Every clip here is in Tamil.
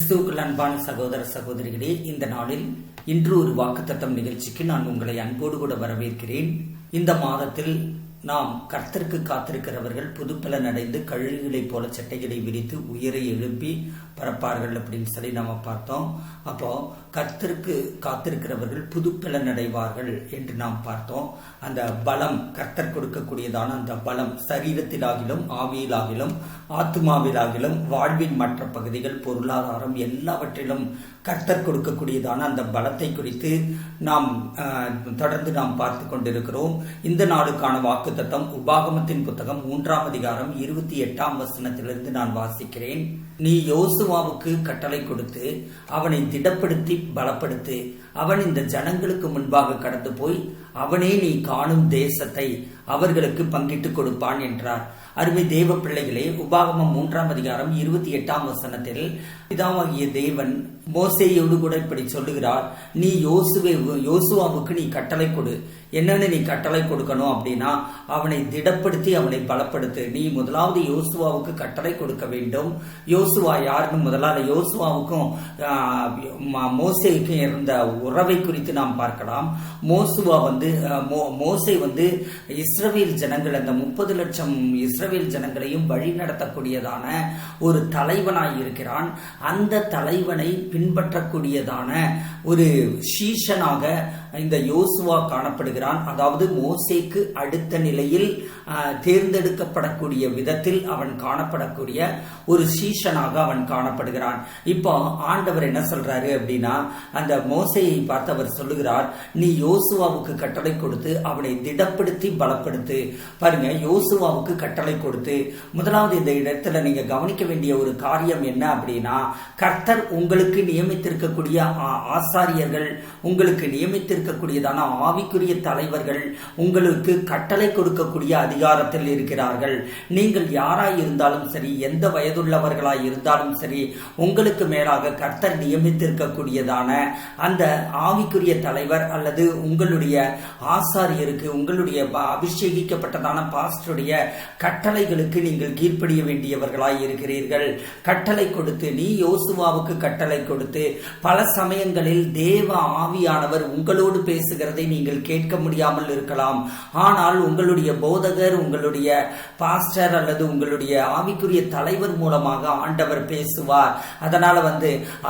கிறிஸ்துவுக்குள் அன்பான சகோதர சகோதரிகளே, இந்த நாளில் இன்று ஒரு வாக்குத்தத்தம் நிகழ்ச்சிக்கு நான் உங்களை அன்போடு கூட வரவேற்கிறேன். இந்த மாதத்தில் நாம் கர்த்தருக்கு காத்திருக்கிறவர்கள் புதுப்பலன் அடைந்து கழுகுகளைப் போல சட்டைகளை விரித்து உயிரை எழுப்பி பறப்பார்கள் அப்படின்னு சொல்லி நாம பார்த்தோம். அப்போ கர்த்தருக்கு காத்திருக்கிறவர்கள் புதுப்பலன் அடைவார்கள் என்று நாம் பார்த்தோம். அந்த பலம், கர்த்தர் கொடுக்கக்கூடியதான அந்த பலம் சரீரத்திலாகிலும் ஆவியிலாகிலும் ஆத்மாவிலாகிலும் வாழ்வின் மற்ற பகுதிகள், பொருளாதாரம் எல்லாவற்றிலும் கர்த்தர் கொடுக்கக்கூடியதான அந்த பலத்தை குறித்து நாம் தொடர்ந்து நாம் பார்த்து கொண்டிருக்கிறோம். இந்த நாளுக்கான வாக்குத்தத்தம் உபாகமத்தின் புத்தகம் 3ஆம் அதிகாரம் 28ஆம் வசனத்திலிருந்து நான் வாசிக்கிறேன். நீ யோசுவாவுக்கு கட்டளை கொடுத்து அவனை திடப்படுத்தி பலப்படுத்து. அவன் இந்த ஜனங்களுக்கு முன்பாக கடந்து போய் அவனே நீ காணும் தேசத்தை அவர்களுக்கு பங்கிட்டு கொடுப்பான் என்றார். அருமை தேவ பிள்ளைகளே, உபாகமம் 3ஆம் அதிகாரம் 28ஆம் வசனத்தில் பிதாவாகிய தேவன் மோசேயோடு கூட இப்படி சொல்லுகிறார். நீ யோசுவாவுக்கு நீ கட்டளை கொடு. என்னன்னு நீ கட்டளை கொடுக்கணும் அப்படின்னா, அவனை திடப்படுத்தி அவனை பலப்படுத்து. நீ முதலாவது யோசுவாவுக்கு கட்டளை கொடுக்க வேண்டும். யோசுவா யாருன்னு முதலாவது யோசுவாவுக்கும் மோசேக்கும் இருந்த உறவை குறித்து நாம் பார்க்கலாம். மோசே வந்து இஸ்ரவேல் ஜனங்கள், அந்த 30 லட்சம் இஸ்ரவேல் ஜனங்களையும் வழி நடத்தக்கூடியதான ஒரு தலைவனாய் இருக்கிறான். அந்த தலைவனை பின்பற்றக்கூடியதான ஒரு சீஷனாக இந்த யோசுவா காணப்படுகிறான். அதாவது மோசேக்கு அடுத்த நிலையில் தேர்ந்தெடுக்கப்படக்கூடிய விதத்தில் அவன் காணப்படக்கூடிய ஒரு சீஷனாக அவன் காணப்படுகிறான். இப்போ ஆண்டவர் என்ன சொல்றாரு அப்படின்னா, அந்த மோசேயை பார்த்து அவர் சொல்லுகிறார், நீ யோசுவாவுக்கு கட்டளை கொடுத்து அவனை திடப்படுத்தி பலப்படுத்து. பாருங்க, யோசுவாவுக்கு கட்டளை கொடுத்து, முதலாவது இந்த இடத்துல நீங்க கவனிக்க வேண்டிய ஒரு காரியம் என்ன அப்படின்னா, கர்த்தர் உங்களுக்கு நியமித்திருக்கக்கூடிய ஆசாரியர்கள், உங்களுக்கு நியமித்திருக்கக்கூடியதான ஆவிக்குரிய தலைவர்கள் உங்களுக்கு கட்டளை கொடுக்கக்கூடிய அதிகாரத்தில் இருக்கிறார்கள். நீங்கள் யாராய் இருந்தாலும் சரி, எந்த வயதுள்ளவர்களாய் இருந்தாலும் சரி, உங்களுக்கு மேலாக கர்த்தர் நியமித்திருக்கக்கூடியதான அந்த ஆவிக்குரிய தலைவர் அல்லது உங்களுடைய ஆசாரியருக்கு, உங்களுடைய அபிஷேகிக்கப்பட்டதான பாஸ்டருடைய கட்டளைகளுக்கு நீங்கள் கீழ்ப்படிய வேண்டியவர்களாய் இருக்கிறீர்கள். கட்டளை கொடுத்து, நீ யோசுவாவுக்கு கட்டளை கொடுத்து, பல சமயங்களில் தேவ ஆவியானவர் உங்களோடு பேசுகிறதை நீங்கள் கேட்க முடியாமல் இருக்கலாம். ஆனால் உங்களுடைய போதகர், உங்களுடைய பாஸ்டர் அல்லது உங்களுடைய ஆவிக்குரிய தலைவர் மூலமாக ஆண்டவர் பேசுவார். அதனால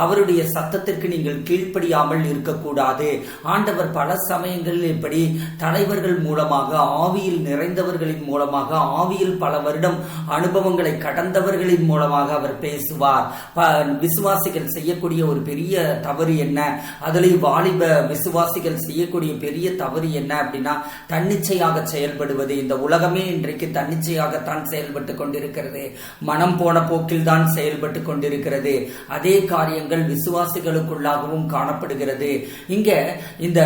அவருடைய சத்தத்திற்கு நீங்கள் கீழ்ப்படியாமல் இருக்கக்கூடாது. ஆண்டவர் பல சமயங்களில் இப்படி தலைவர்கள் மூலமாக, ஆவியில் நிறைந்தவர்களின் மூலமாக, ஆவியில் பல வருடம் அனுபவங்களை கடந்தவர்களின் மூலமாக அவர் பேசுவார். விசுவாசிகள் செய்யக்கூடிய ஒரு பெரிய தவறு என்ன, அதில் வாலிப விசுவாசிகள் செய்யக்கூடிய பெரிய தவறு என்ன அப்படின்னா, தன்னிச்சையாக செயல்படுவது. இந்த உலகமே இன்றைக்கு தன்னிச்சையாகத்தான் செயல்பட்டு கொண்டிருக்கிறது. மனம் போன போக்கில் தான் செயல்பட்டு கொண்டிருக்கிறது. அதே காரியங்கள் விசுவாசிகளுக்குள்ளாகவும் காணப்படுகிறது. இங்க இந்த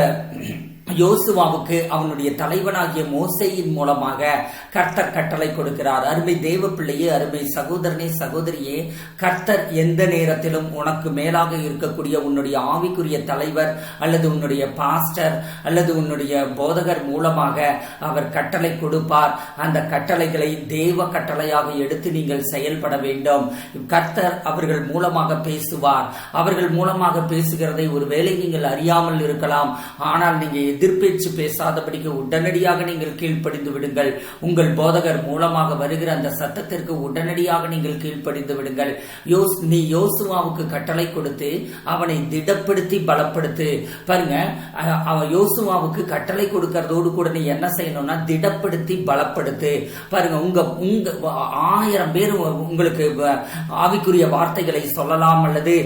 யோசுவாவுக்கு அவனுடைய தலைவனாகிய மோசேயின் மூலமாக கர்த்தர் கட்டளை கொடுக்கிறார். அருமை தேவ பிள்ளையே, அருமை சகோதரனே, சகோதரியே, கர்த்தர் எந்த நேரத்திலும் உனக்கு மேலாக இருக்கக்கூடிய உன்னுடைய ஆவிக்குரிய தலைவர் அல்லது உன்னுடைய பாஸ்டர் அல்லது உன்னுடைய போதகர் மூலமாக அவர் கட்டளை கொடுப்பார். அந்த கட்டளைகளை தேவ கட்டளையாக எடுத்து நீங்கள் செயல்பட வேண்டும். கர்த்தர் அவர்கள் மூலமாக பேசுவார். அவர்கள் மூலமாக பேசுகிறதை ஒருவேளை நீங்கள் அறியாமல் இருக்கலாம். ஆனால் நீங்க எதிர்பேச்சு பேசாதபடிக்கு உடனடியாக நீங்கள் கீழ்ப்படிந்து விடுங்கள். உங்கள் போதகர் மூலமாக வருகிற அந்த சத்தத்திற்கு உடனடியாக நீங்கள் கீழ்ப்படிந்து விடுங்கள். நீ யோசுவாவுக்கு கட்டளை கொடுத்து அவனை திடப்படுத்தி பலப்படுத்து. பாருங்க, யோசுவாவுக்கு கட்டளை கொடுக்கறதோடு கூட நீ என்ன செய்யணும்னா திடப்படுத்தி பலப்படுத்து. பாருங்க, உங்க 1000 பேர் உங்களுக்கு ஆவிக்குரிய வார்த்தைகளை சொல்லலாம் அல்லது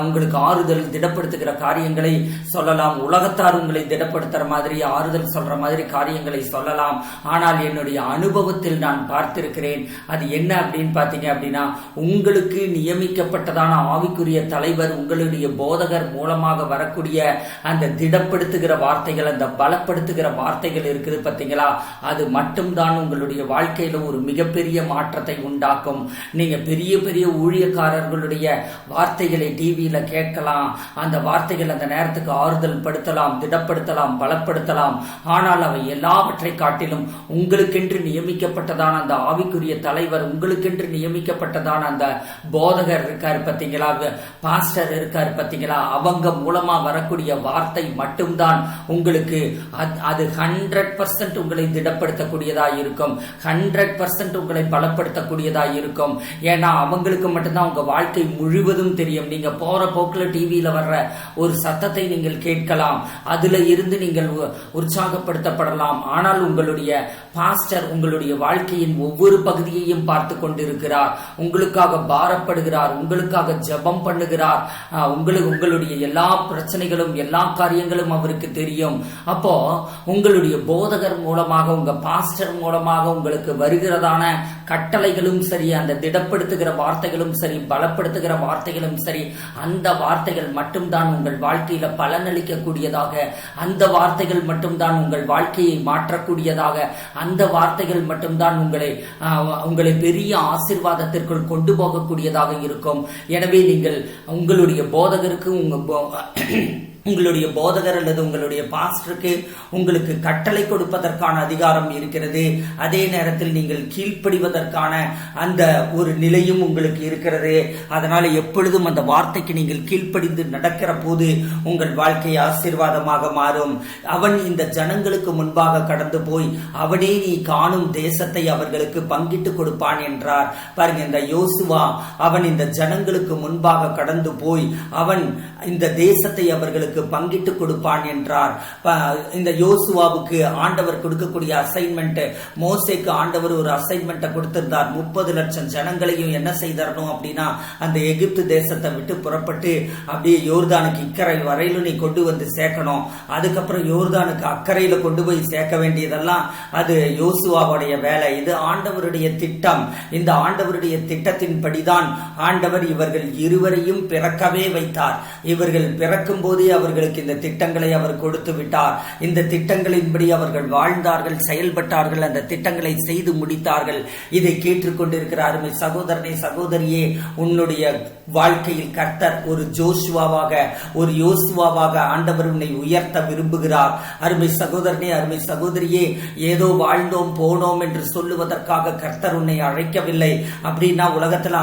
உங்களுக்கு ஆறுதல் திடப்படுத்துகிற காரியங்களை சொல்லலாம். உலகத்தார் உங்களை திடப்படுத்த மாதிரி, ஆறுதல் சொல்ற மாதிரி காரியங்களை சொல்லலாம். ஆனால் என்னுடைய அனுபவத்தில் நான் பார்த்திருக்கிறேன். அது என்ன அப்படின்னு பாத்தீங்க அப்படின்னா, உங்களுக்கு நியமிக்கப்பட்டதான ஆவிக்குரிய தலைவர், உங்களுடைய போதகர் மூலமாக வரக்கூடிய அந்த திடப்படுத்துகிற வார்த்தைகள், அந்த பலப்படுத்துகிற வார்த்தைகள் இருக்குது பாத்தீங்களா, அது மட்டும்தான் உங்களுடைய வாழ்க்கையில ஒரு மிகப்பெரிய மாற்றத்தை உண்டாக்கும். நீங்க பெரிய பெரிய ஊழியக்காரர்களுடைய வார்த்தைகளை டிவியில கேட்கலாம். அந்த வார்த்தைகள் அந்த நேரத்துக்கு ஆறுதல் படுத்தலாம், திடப்படுத்தலாம், பலப்படுத்தலாம். ஆனால் அவை எல்லாவற்றை காட்டிலும் உங்களுக்கென்று நியமிக்கப்பட்டதான அந்த ஆவிக்குரிய தலைவர், உங்களுக்கென்று நியமிக்கப்பட்டதான அந்த போதகர் இருக்காரு பார்த்தீங்களா, பாஸ்டர் இருக்காரு பார்த்தீங்களா, அவங்க மூலமா வரக்கூடிய வார்த்தை மட்டும்தான் உங்களுக்கு அது 100% உங்களை திடப்படுத்தக்கூடியதா இருக்கும், 100% உங்களை பலப்படுத்தக்கூடியதா இருக்கும். ஏன்னா அவங்களுக்கு மட்டும்தான் உங்க வாழ்க்கை முழுவதும் தெரியும். நீங்க போற போக்குல டிவியில வர்ற ஒரு சத்தத்தை நீங்கள் கேட்கலாம், அதுல இருந்து நீங்கள் உற்சாகப்படுத்தப்படலாம். ஆனால் உங்களுடைய பாஸ்டர் உங்களுடைய வாழ்க்கையின் ஒவ்வொரு பகுதியையும் பார்த்து கொண்டிருக்கிறார், உங்களுக்காக பாரப்படுகிறார், உங்களுக்காக ஜெபம் பண்ணுகிறார், உங்களுடைய எல்லா பிரச்சனைகளும் எல்லா காரியங்களும் அவருக்கு தெரியும். அப்போ உங்களுடைய போதகர் மூலமாக, உங்க பாஸ்டர் மூலமாக உங்களுக்கு வருகிறதான கட்டளைகளும் சரி, அந்த திடப்படுத்துகிற வார்த்தைகளும் சரி, பலப்படுத்துகிற வார்த்தைகளும் சரி, அந்த வார்த்தைகள் மட்டும்தான் உங்கள் வாழ்க்கையில பலனளிக்க கூடியதாக, அந்த வார்த்தைகள் மட்டும்தான் உங்கள் வாழ்க்கையை மாற்றக்கூடியதாக, அந்த வார்த்தைகள் மட்டும்தான் உங்களை பெரிய ஆசீர்வாதத்திற்குள் கொண்டு போகக்கூடியதாக இருக்கும். எனவே நீங்கள் உங்களுடைய போதகருக்கு உங்களுடைய போதகர் அல்லது உங்களுடைய பாஸ்டருக்கு உங்களுக்கு கட்டளை கொடுப்பதற்கான அதிகாரம் இருக்கிறது. அதே நேரத்தில் நீங்கள் கீழ்ப்படிவதற்கான அந்த ஒரு நிலையும் உங்களுக்கு இருக்கிறது. அதனால எப்பொழுதும் அந்த வார்த்தைக்கு நீங்கள் கீழ்ப்படிந்து நடக்கிற போது உங்கள் வாழ்க்கை ஆசீர்வாதமாக மாறும். அவன் இந்த ஜனங்களுக்கு முன்பாக கடந்து போய் அவனே நீ காணும் தேசத்தை அவர்களுக்கு பங்கிட்டு கொடுப்பான் என்றார். பாருங்க, இந்த யோசுவா அவன் இந்த ஜனங்களுக்கு முன்பாக கடந்து போய் அவன் இந்த தேசத்தை அவர்களுக்கு பங்கிட்டு கொடுப்பான் என்றார். இந்த யோசுவாவுக்கு ஆண்டவர் கொடுக்கக்கூடிய அசைன்மெண்ட், மோசேக்கு ஆண்டவர் ஒரு அசைன்மெண்ட் கொடுத்திருந்தார். 30 லட்சம் ஜனங்களையும் என்ன செய்தரணும் அப்படின்னா, அந்த எகிப்து தேசத்தை விட்டு புறப்பட்டு அப்படியே யோர்தானுக்கு இக்கரை வரையிலும் நீ கொண்டு வந்து சேர்க்கணும். அதுக்கப்புறம் யோர்தானுக்கு அக்கறையில கொண்டு போய் சேர்க்க வேண்டியதெல்லாம் அது யோசுவாவுடைய வேலை. இது ஆண்டவருடைய திட்டம். இந்த ஆண்டவருடைய திட்டத்தின்படிதான் ஆண்டவர் இவர்கள் இருவரையும் பிறக்கவே வைத்தார். இவர்கள் பிறக்கும் போதே அவர்களுக்கு இந்த திட்டங்களை அவர் கொடுத்து விட்டார். இந்த திட்டங்களின்படி அவர்கள் வாழ்ந்தார்கள், செயல்பட்டார்கள், அந்த திட்டங்களை செய்து முடித்தார்கள். இதை கேட்டுக்கொண்டிருக்கிற அருமை சகோதரனே, சகோதரியே, உன்னுடைய வாழ்க்கையில் கர்த்தர் ஒரு ஜோஷுவாவாக, ஒரு யோசுவாவாக ஆண்டவர் உன்னை உயர்த்த விரும்புகிறார். அருமை சகோதரனே, அருமை சகோதரியே, ஏதோ வாழ்ந்தோம் போனோம் என்று சொல்லுவதற்காக கர்த்தர் உன்னை அழைக்கவில்லை. அப்படின்னா உலகத்துல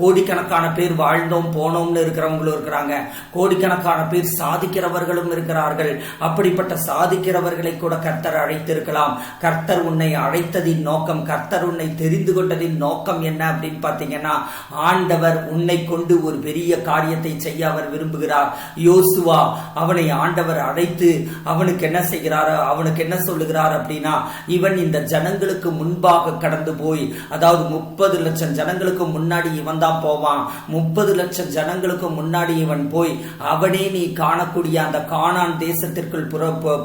கோடிக்கணக்கான பேர் வாழ்ந்தோம் போனோம்னு இருக்கிறவங்களும் இருக்கிறாங்க, கோடிக்கணக்கான பேர் சாதிக்கிறவர்களும் இருக்கிறார்கள். அப்படிப்பட்ட சாதிக்கிறவர்களை கூட கர்த்தர் அழைத்திருக்கலாம். கர்த்தர் உன்னை அழைத்ததின் நோக்கம், கர்த்தர் உன்னை தெரிந்து கொண்டதின் நோக்கம் என்ன அப்படின்னு பாத்தீங்கன்னா, ஆண்டவர் உன்னை கொண்டு ஒரு பெரிய காரியத்தை செய்ய அவர் விரும்புகிறார். யோசுவா அவனை ஆண்டவர் அழைத்து அவனுக்கு என்ன செய்கிறார், அவனுக்கு என்ன சொல்லுகிறார் அப்படின்னா, இவன் இந்த ஜனங்களுக்கு முன்பாக கடந்து போய், அதாவது 30 லட்சம் ஜனங்களுக்கு முன்னாடி இவன் தான் போவான். 30 லட்சம் ஜனங்களுக்கு முன்னாடி இவன் போய் அவனே நீ காணக்கூடிய அந்த கானான் தேசத்திற்குள்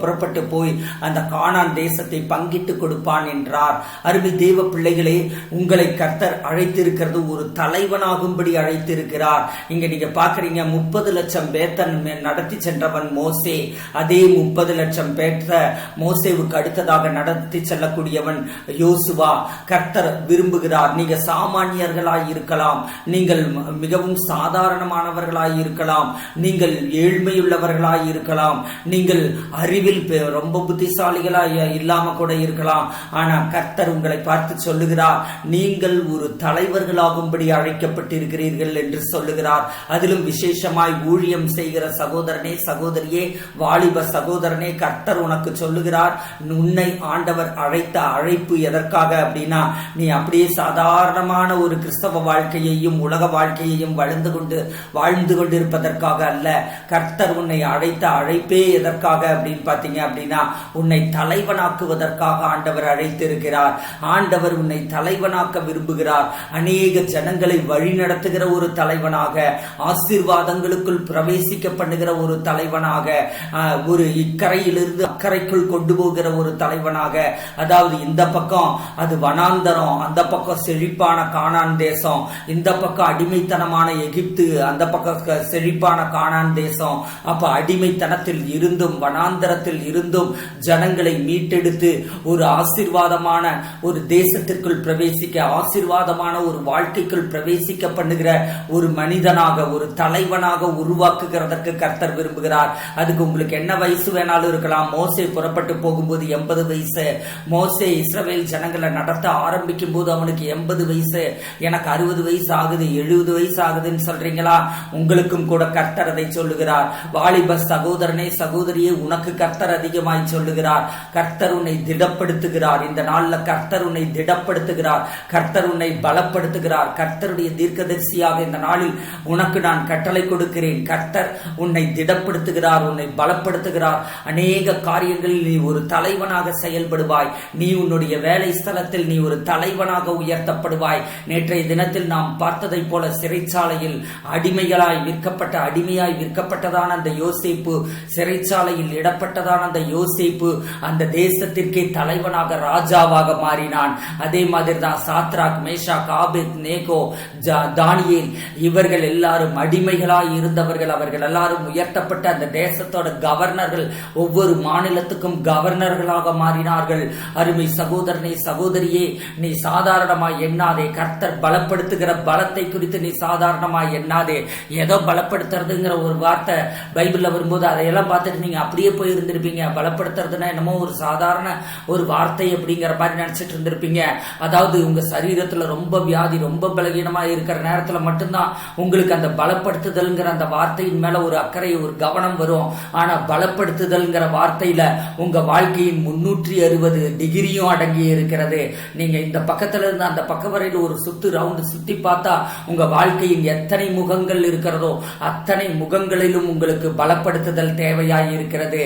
புறப்பட்டு போய் அந்த கானான் தேசத்தை பங்கிட்டு கொடுப்பான் என்றார். அருமை தேவ பிள்ளைகளே, உங்களை கர்த்தர் அழைத்திருக்கிறது ஒரு தலைவனாகும்படி அழைத்திருக்கிறார். இங்க நீங்க பாக்குறீங்க, 30 லட்சம் பேத்தன் நடத்தி சென்றவன் மோசே. அதே 30 லட்சம் பேத்த மோசேவுக்கு அடுத்ததாக நடத்தி செல்லக்கூடியவன் யோசுவா. கர்த்தர் விரும்புகிறார், நீங்க சாமானியர்களாய் இருக்கலாம், நீங்கள் மிகவும் சாதாரணமானவர்களாய் இருக்கலாம், நீங்கள் ஏழ்மையுள்ளவர்களாய் இருக்கலாம், நீங்கள் அறிவில் ரொம்ப புத்திசாலிகளாய் இல்லாம கூட இருக்கலாம். ஆனா கர்த்தர் உங்களை பார்த்து சொல்லுகிறார், நீங்கள் ஒரு தலைவர்களாகும்படி அழைக்கப்பட்டிருக்கிறீர்கள் என்று சொல்லுகிறார். அதிலும் விசேஷமாய் ஊழியம் செய்கிற சகோதரனே, சகோதரியே, வாலிப சகோதரனே, கர்த்தர் உனக்கு சொல்லுகிறார், உன்னை ஆண்டவர் அழைத்த அழைப்பு எதற்காக அப்படின்னா, நீ அப்படியே சாதாரணமான ஒரு கிறிஸ்தவ வாழ்க்கையையும் உலக வாழ்க்கையையும் வாழ்ந்து கொண்டிருப்பதற்காக அல்ல. கர்த்தர் உன்னை அழைத்த அழைப்பே எதற்காக அப்படின்னு பாத்தீங்க அப்படின்னா, உன்னை தலைவனாக்குவதற்காக ஆண்டவர் அழைத்திருக்கிறார். ஆண்டவர் உன்னை தலைவனாக்க விரும்புகிறார். அநேக ஜனங்களை வழி நடத்துகிற ஒரு தலைவனாக, ஆசீர்வாதங்களுக்குள் பிரவேசிக்க பண்ணுகிற ஒரு தலைவனாக, ஒரு இக்கரையிலிருந்து அக்கறைக்குள் கொண்டு போகிற ஒரு தலைவனாக. அதாவது இந்த பக்கம் அது வனாந்தரம், அந்த பக்கம் செழிப்பான கானான் தேசம், இந்த பக்கம் அடிமைத்தனமான எகிப்து, அந்த பக்கம் செழிப்பான கானான் தேசம். அப்ப அடிமைத்தனத்தில் இருந்தும் வனாந்தரத்தில் இருந்தும் ஜனங்களை மீட்டெடுத்து ஒரு ஆசீர்வாதமான ஒரு தேசத்திற்குள் பிரவேசிக்க, ஆசீர்வாதமான ஒரு வாழ்க்கைக்குள் பிரவேசிக்க பண்ணுகிற ஒரு மனிதனாக, ஒரு தலைவனாக உருவாக்குகிறதற்கு கர்த்தர் விரும்புகிறார். அதுக்கு உங்களுக்கு என்ன வயசு வேணாலும் இருக்கலாம். மோசே புறப்பட்டு போகும்போது 80 வயசு. மோசே இஸ்ரவேல் ஜனங்களை நடத்த ஆரம்பிக்கும் போது அவனுக்கு 80 வயசு. எனக்கு 60 வயசு ஆகுது, 70 வயசு ஆகுதுன்னு சொல்றீங்களா? உங்களுக்கும் கூட கர்த்தர் அதை சொல்லுகிறார். வாலிப சகோதரனே, சகோதரியே, உனக்கு கர்த்தர் அதிகமாய் சொல்லுகிறார். கர்த்தர் உன்னை திடப்படுத்துகிறார். இந்த நாள்ல கர்த்தர் உன்னை திடப்படுத்துகிறார். கர்த்தர் உன்னை பலப்படுத்துகிறார். கர்த்தருடைய தீர்க்கதரிசியாக இந்த நாளில் உனக்கு நான் கட்டளை கொடுக்கிறேன். கர்த்தர் உன்னை திடப்படுத்துகிறார், உன்னை பலப்படுத்துகிறார். அநேக காரியங்களில் நீ ஒரு தலைவனாக செயல்படுவாய். நீ உன்னுடைய வேலை ஸ்தலத்தில் நீ ஒரு தலைவனாக உயர்த்தப்படுவாய். நேற்றைய தினத்தில் நாம் பார்த்ததை போல சிறைச்சாலையில் அடிமையாய் விற்கப்பட்டதான அந்த யோசேப்பு, சிறைச்சாலையில் இடப்பட்டதான அந்த யோசேப்பு அந்த தேசத்திற்கே தலைவனாக, ராஜாவாக மாறினான். அதே மாதிரி தான் சாத்ராக், மேஷாக், ஆபேத் நேகோ, தானியேல் இவர்கள் எல்லாரும் அடிமைகளாய் இருந்தவர்கள். அவர்கள் எல்லாரும் உயர்த்தப்பட்ட அந்த தேசத்தோட கவர்னர்கள், ஒவ்வொரு மாநிலத்துக்கும் கவர்னர்களாக மாறினார்கள். அருமை சகோதரனே, சகோதரியே, நீ சாதாரணமாய் எண்ணாதே. கர்த்தர் பலப்படுத்துகிற பலத்தை குறித்து நீ சாதாரணமாய் எண்ணாதே. ஏதோ பலப்படுத்துறதுங்கிற ஒரு வார்த்தை பைபிள்ல வரும்போது அதையெல்லாம் பார்த்துட்டு நீங்க அப்படியே போயிருந்திருப்பீங்க. பலப்படுத்துறதுன்னா என்னமோ ஒரு சாதாரண ஒரு வார்த்தை அப்படிங்கிற மாதிரி நினைச்சிட்டு இருந்திருப்பீங்க. அதாவது உங்க சரீரத்துல ரொம்ப வியாதி, ரொம்ப பலகீனமா இருக்கிற நேரத்துல மட்டும்தான் உங்களுக்கு அந்த பலப்படுத்துதல்ங்கிற அந்த வார்த்தையின் மேல ஒரு அக்கறை, ஒரு கவனம் வரும். ஆனா பலப்படுத்துதல்ங்கிற வார்த்தையில உங்க வாழ்க்கையின் 360 டிகிரியும் அடங்கி இருக்கிறது. நீங்க இந்த பக்கத்துல இருந்து அந்த பக்கம் வரையில் ஒரு ரவுண்டு சுத்தி பார்த்தா உங்க வாழ்க்கையின் எத்தனை முகங்கள் இருக்கிறதோ அத்தனை முகங்களிலும் உங்களுக்கு பலப்படுத்துதல் தேவையாய் இருக்கிறது.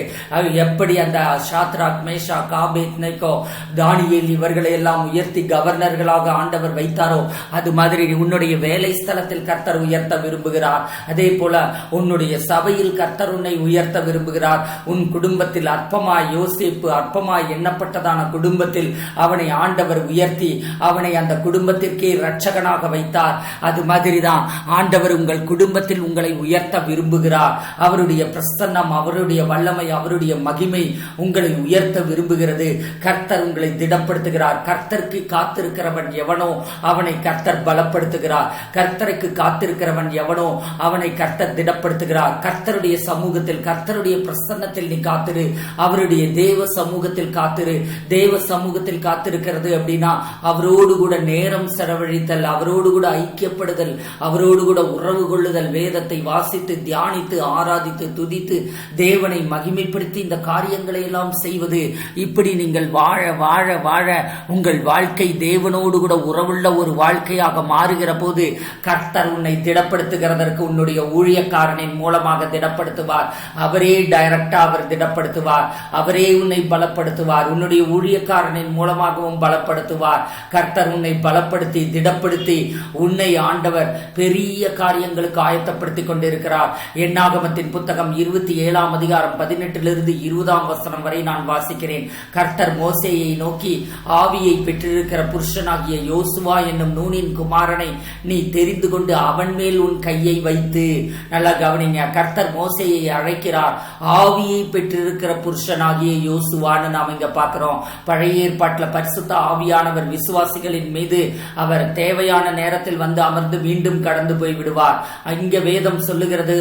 எப்படி அந்த சாத்ராக், மேஷாக், ஆபேத் நேகோ, தானியேல் இவர்களை எல்லாம் உயர்த்தி கவர்னர்களாக ஆண்டவர் வைத்தாரோ அது மாதிரி உன்னுடைய வேலை ஸ்தலத்தில் கர்த்தர் உயர்த்த விரும்புகிறார். அதே போல உன்னுடைய சபையில் கர்த்தர் உன்னை உயர்த்த விரும்புகிறார். உன் குடும்பத்தில் அற்பமாய் யோசேப்பு, அற்பமாய் எண்ணப்பட்டதான குடும்பத்தில் அவனை ஆண்டவர் உயர்த்தி அவனை அந்த குடும்பத்திற்கே இரட்சகனாக வைத்தார். அது மாதிரிதான் ஆண்டவர் உங்கள் குடும்பத்தில் உங்களை உயர்த்த விரும்புகிறார். அவருடைய பிரசன்னம், அவருடைய வல்லமை, அவருடைய மகிமை உங்களை உயர்த்த விரும்புகிறது. கர்த்தர் உங்களை திடப்படுத்துகிறார். கர்த்தருக்கு காத்திருக்கிறவன் எவனோ அவனை கர்த்தர் பலப்படுத்துகிறார். கர்த்தருக்கு காத்திருக்கிறவன் எவனோ அவனை கர்த்தர் திடப்படுத்துகிறார். கர்த்தருடைய சமூகத்தில், கர்த்தருடைய பிரசன்னத்தில் நீ காத்திரு. அவருடைய தேவ சமூகத்தில் காத்திரு. தேவ சமூகத்தில் காத்திருக்கிறது அப்படின்னா அவரோடு கூட நேரம் செலவழித்தல், அவரோடு கூட ஐக்கியப்படுதல், அவரோடு கூட உறவு கொள்ளுதல், வேதத்தை வாசித்து தியானித்து ஆராதித்து துதித்து தேவனை மகிமைப்படுத்தி இந்த காரியங்களை எல்லாம் செய்வது. இப்படி நீங்கள் வாழ வாழ வாழ உங்கள் வாழ்க்கை தேவனோடு கூட உறவுள்ள ஒரு வாழ்க்கையாக மாறுகிற போது கர்த்தர் உன்னை திடப்படுத்துகிறதற்கு உன்னுடைய ஊழியக்காரனின் மூலமாக திடப்படுத்துவார். அவரே டைரக்டா அவர் திடப்படுத்துவார். அவரே உன்னை பலப்படுத்துவார். உன்னுடைய ஊழியக்காரனின் மூலமாகவும் பலப்படுத்துவார். கர்த்தர் உன்னை பலப்படுத்தி திடப்படுத்தி உன்னை ஆண்டவர் பெரிய காரியங்களுக்கு ஆயத்தப்படுத்தி கொண்டிருக்கிறார். என்னாகமத்தின் புத்தகம் 27ஆம் அதிகாரம் 18 20 வரை நான் வாசிக்கிறேன். கர்த்தர் மோசேயை நோக்கி, ஆவியை பெற்றிருக்கிற புருஷனாகிய யோசுவா என்னும் நூனின் குமாரனை நீ தெரிந்து கொண்டு அவன் மேல் உன் கையை வைத்து. நல்லா கவனிங்க, கர்த்தர் மோசேயை அழைக்கிறார். ஆவியை பெற்றிருக்கிற புருஷனாகிய யோசுவான்னு நாம் இங்க பார்க்கிறோம். பழைய ஏற்பாட்டில் பரிசுத்த ஆவியானவர் விசுவாசிகளின் மீது அவர் தேவையான நேரத்தில் வந்து அமர்ந்து மீண்டும் கடந்து போய் விடுவார். இங்க வேதம் சொல்லுகிறது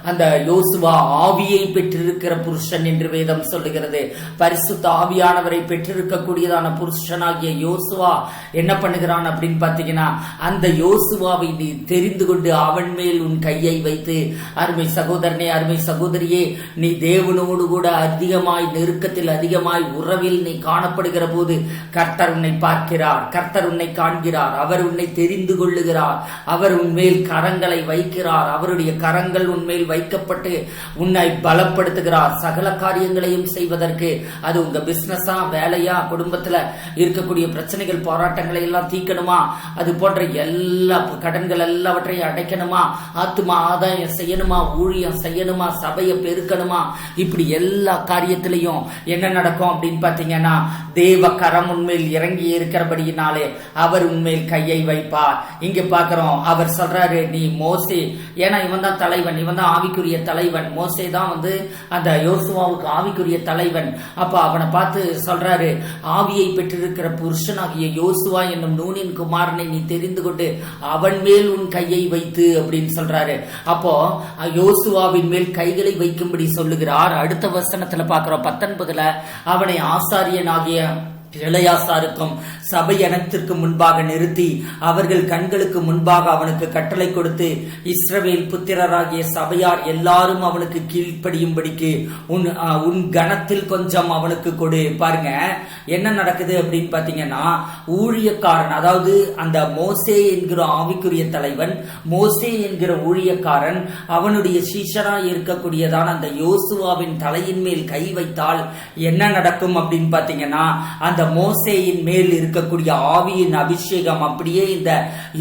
அந்த யோசுவா ஆவியை பெற்றிருக்கிற புருஷன் என்று வேதம் சொல்லுகிறது. பரிசுத்த ஆவியானவரை பெற்றிருக்க கூடியதான புருஷனாகிய யோசுவா என்ன பண்ணுகிறான் அப்படின்னு பாத்தீங்கன்னா, அந்த யோசுவாவை நீ தெரிந்து கொண்டு அவன் மேல் உன் கையை வைத்து. அருமை சகோதரனே, அருமை சகோதரியே, நீ தேவனோடு கூட அதிகமாய் நெருக்கத்தில், அதிகமாய் உறவில் நீ காணப்படுகிற போது கர்த்தர் உன்னை பார்க்கிறார். கர்த்தர் உன்னை காண்கிறார். அவர் உன்னை தெரிந்து கொள்ளுகிறார். அவர் உன்மேல் கரங்களை வைக்கிறார். அவருடைய கரங்கள் உன்மேல் வைக்கப்பட்டு உன்னை பலப்படுத்துகிறார். சகல காரியங்களையும் செய்வதற்கு, அது உங்க பிசினஸா, வேலையா, குடும்பத்துல இருக்கக்கூடிய பிரச்சனைகள், போராட்டங்களை எல்லாம் தீக்கணுமா, அது போன்ற எல்லா கடன்கள் எல்லாவற்றையும் அடைக்கணுமா, ஆத்துமா ஆதாயம் செய்யணுமா, ஊழியம் செய்யணுமா, சபையை பெருக்கணுமா, இப்படி எல்லா காரியத்திலையும் என்ன நடக்கும் அப்படின்னு பாத்தீங்கன்னா, தேவ கரம் உண்மையில் இறங்கி இருக்கிறபடியினாலே அவர் உண்மையில் கையை வைப்பார். இங்க பாக்குறோம், அவர் சொல்றாரு, நீ மோசே, ஏன்னா இவன் தான் தலைவன், இவன் தான் ஆவிக்குரிய ஆவிக்குரிய தலைவன். மோசே தான் அந்த யோசுவாவுக்கு ஆவிக்குரிய தலைவன். அப்ப அவனை பார்த்து சொல்றாரு, ஆவியை பெற்றிருக்கிற புருஷனாகிய யோசுவா என்னும் நூனின் குமாரனை நீ தெரிந்து கொண்டு அவன் மேல் உன் கையை வைத்து அப்படின்னு சொல்றாரு. அப்போ யோசுவாவின் மேல் கைகளை வைக்கும்படி சொல்லுகிறார். அடுத்த வசனத்துல பாக்குறோம் 19, அவனை ஆசாரியனாகிய இளையாசாருக்கும் சபை அனைத்திற்கு முன்பாக நிறுத்தி அவர்கள் கண்களுக்கு முன்பாக அவனுக்கு கட்டளை கொடுத்து, இஸ்ரவேல் புத்திரராகிய சபையார் எல்லாரும் அவனுக்கு கீழ்ப்படியும்படிக்கு உன் கணத்தில் கொஞ்சம் அவனுக்கு கொடு. பாருங்க என்ன நடக்குது அப்படின்னு பாத்தீங்கன்னா, ஊழியக்காரன், அதாவது அந்த மோசே என்கிற ஆவிக்குரிய தலைவன், மோசே என்கிற ஊழியக்காரன் அவனுடைய சீஷரா இருக்கக்கூடியதான அந்த யோசுவாவின் தலையின் மேல் கை வைத்தால் என்ன நடக்கும் அப்படின்னு பாத்தீங்கன்னா, அந்த மோசேயின் மேல் இருக்கக்கூடிய ஆவியின் அபிஷேகம் அப்படியே இந்த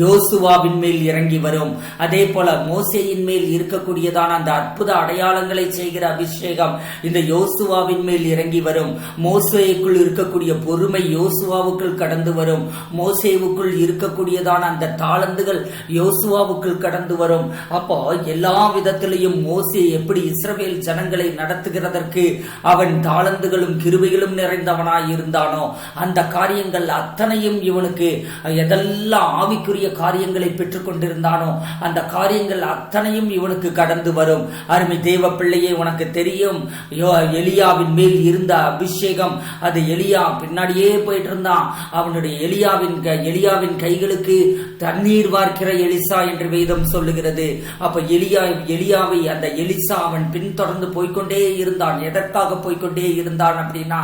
யோசுவாவின் மேல் இறங்கி வரும். அதே போல மோசேயின் மேல் இருக்கக்கூடியதான அந்த அற்புத அடையாளங்களை செய்கிற அபிஷேகம் இந்த யோசுவாவின் மேல் இறங்கி வரும். மோசேவுக்குள் இருக்கக்கூடிய பொறுமை யோசுவாவுக்குள் கடந்து வரும். மோசேவுக்குள் இருக்கக்கூடியதான அந்த தாளந்துகள் யோசுவாவுக்குள் கடந்து வரும். அப்போ எல்லா விதத்திலையும் மோசே எப்படி இஸ்ரவேல் ஜனங்களை நடத்துகிறதற்கு அவன் தாளந்துகளும் கிருபைகளும் நிறைந்தவனாய் இருந்தானோ, அந்த காரியங்கள் அத்தனையும் இவனுக்கு எதெல்லாம் ஆவிக்குரிய காரியங்களை பெற்றுக் கொண்டிருந்தானோ அந்த காரியங்கள் அத்தனையும் இவனுக்கு கடந்து வரும். அருமை தேவ பிள்ளையே, உனக்கு தெரியும் எலியாவின் மேல் இருந்த அபிஷேகம், அது எலியா பின்னாடியே போயிட்டு இருந்தான். அவனுடைய எலியாவின் கைகளுக்கு தண்ணீர் வார்க்கிற எலிசா என்று வேதம் சொல்லுகிறது. அப்ப எலியாவை அந்த எலிசா அவன் பின்தொடர்ந்து போய்கொண்டே இருந்தான். எதற்காக போய்கொண்டே இருந்தான் அப்படின்னா,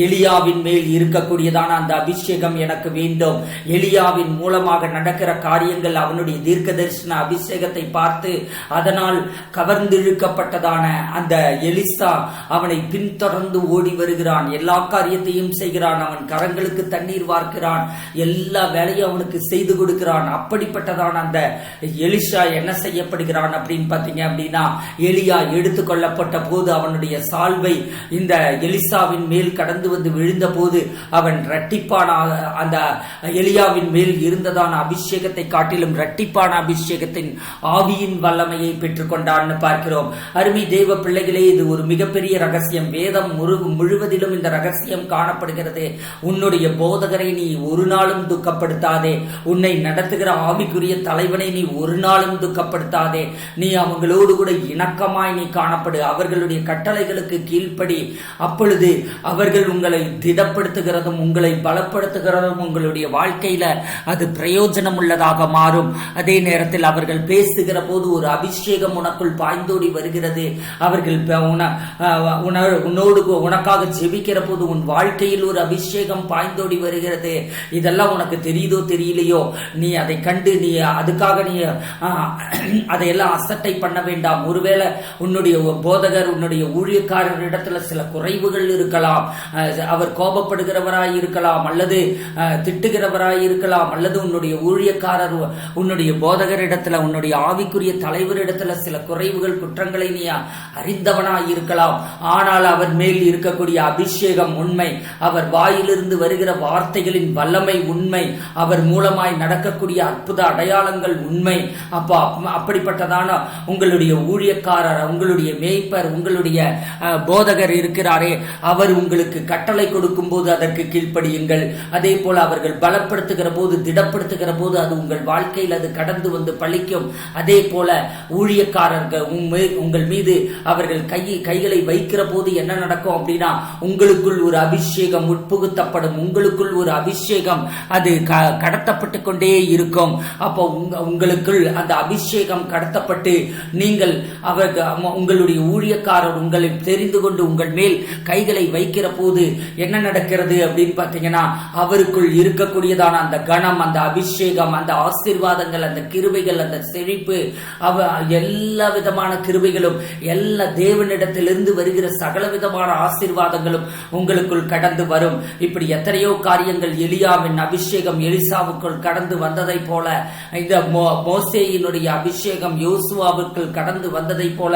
எலியாவின் மேல் இருக்கக்கூடியதான அந்த அபிஷேகம் எனக்கு வேண்டும். எலியாவின் மூலமாக நடக்கிற காரியங்கள் அவனுடைய தீர்க்க தரிசன அபிஷேகத்தை பார்த்து அதனால் கவர்ந்திழுக்கப்பட்டதான அந்த எலிசா அவனை பின்தொடர்ந்து ஓடி வருகிறான். எல்லா காரியத்தையும் செய்கிறான். அவன் கரங்களுக்கு தண்ணீர் வார்க்கிறான். எல்லா வேலையும் அவனுக்கு செய்து கொடுக்கிறான். அப்படிப்பட்டதான அந்த எலிசா என்ன செய்யப்படுகிறான் அப்படின்னு பாத்தீங்க அப்படின்னா, எலியா எடுத்துக் கொள்ளப்பட்ட போது அவனுடைய சால்வை இந்த எலிசாவின் மேல் கடந்து வந்து விழுந்த போது அவன் இரட்டிப்பான அந்த எலியாவின் மேல் இருந்ததான அபிஷேகத்தை காட்டிலும் இரட்டிப்பான அபிஷேகத்தின் ஆவியின் வல்லமையை பெற்றுக் கொண்டான்னு பார்க்கிறோம். அருமை தேவ பிள்ளைகளே, இது ஒரு மிகப்பெரிய ரகசியம். வேதம் முழுவதிலும் இந்த ரகசியம் காணப்படுகிறது. உன்னுடைய போதகரை நீ ஒரு நாளும் துக்கப்படுத்தாதே. உன்னை நடத்துகிற ஆவிக்குரிய தலைவனை நீ ஒரு நாளும் துக்கப்படுத்தாதே. நீ அவங்களோடு கூட இணக்கமாய் நீ காணப்படு. அவர்களுடைய கட்டளைகளுக்கு கீழ்ப்படி. அப்பொழுது அவர்கள் உங்களை திடப்படுத்துகிறதும் உங்களை பலப்படுத்துகிறதும் உங்களுடைய வாழ்க்கையில அது பிரயோஜனம் உள்ளதாக மாறும். அதே நேரத்தில் அவர்கள் பேசுகிற போது ஒரு அபிஷேகம் உனக்குள் பாய்ந்தோடி வருகிறது. அவர்கள் உனக்காக ஜெபிக்கிற போது உன் வாழ்க்கையில் ஒரு அபிஷேகம் பாய்ந்தோடி வருகிறது. இதெல்லாம் உனக்கு தெரியுதோ தெரியலையோ, நீ அதை கண்டு நீ அதுக்காக நீ அதையெல்லாம் அசட்டை பண்ண வேண்டாம். ஒருவேளை உன்னுடைய போதகர் உன்னுடைய ஊழியக்காரர் இடத்துல சில குறைவுகள் இருக்கலாம். அவர் கோபப்படுகிறவராய் இருக்கலாம், அல்லது திட்டுகிறவராய் இருக்கலாம், அல்லது உன்னுடைய ஊழியக்காரர் உன்னுடைய போதகரிடத்துல உன்னுடைய ஆவிக்குரிய தலைவரிடத்துல சில குறைவுகள் குற்றங்களை நீ அறிந்தவனாய் இருக்கலாம். ஆனால் அவர் மேல் இருக்கக்கூடிய அபிஷேகம் உண்மை. அவர் வாயிலிருந்து வருகிற வார்த்தைகளின் வல்லமை உண்மை. அவர் மூலமாய் நடக்கக்கூடிய அற்புத அடையாளங்கள் உண்மை. அப்படிப்பட்டதான உங்களுடைய ஊழியக்காரர், உங்களுடைய மேய்ப்பர், உங்களுடைய போதகர் இருக்கிறாரே, அவர் உங்களுக்கு கட்டளை கொடுக்கும் போது அதற்கு கீழ்ப்படியுங்கள். அதே போல அவர்கள் பலப்படுத்துகிற போது, திடப்படுத்துகிற போது அது உங்கள் வாழ்க்கையில் அது கடந்து வந்து பழிக்கும். அதே போல ஊழியக்காரர்கள் உங்கள் மீது அவர்கள் கைகளை வைக்கிற போது என்ன நடக்கும் அப்படின்னா, உங்களுக்குள் ஒரு அபிஷேகம் உட்புகுத்தப்படும். உங்களுக்குள் ஒரு அபிஷேகம் அது கடத்தப்பட்டு கொண்டே இருக்கும். அப்போ உங்களுக்குள் அந்த அபிஷேகம் கடத்தப்பட்டு நீங்கள் உங்களுடைய ஊழியக்காரர் உங்களை தெரிந்து கொண்டு உங்கள் மேல் கைகளை வைக்கிற போது என்ன நடக்கிறது அப்படின்னு பாத்தீங்கன்னா, அவருக்குள் இருக்கக்கூடியதான அந்த கணம், அந்த அபிஷேகம், அந்த ஆசீர்வாதங்கள், அந்த கிருபைகள், அந்த செழிப்பு, எல்லா விதமான கிருபைகளும், எல்லா தேவனிடத்திலிருந்து வருகிற சகல விதமான ஆசீர்வாதங்களும் உங்களுக்குள் கடந்து வரும். இப்படி எத்தனையோ காரியங்கள் எலியாவின் அபிஷேகம் எலிசாவுக்குள் கடந்து வந்ததை போல, இந்த மோசேயினுடைய அபிஷேகம் யோசுவாவுக்குள் கடந்து வந்ததை போல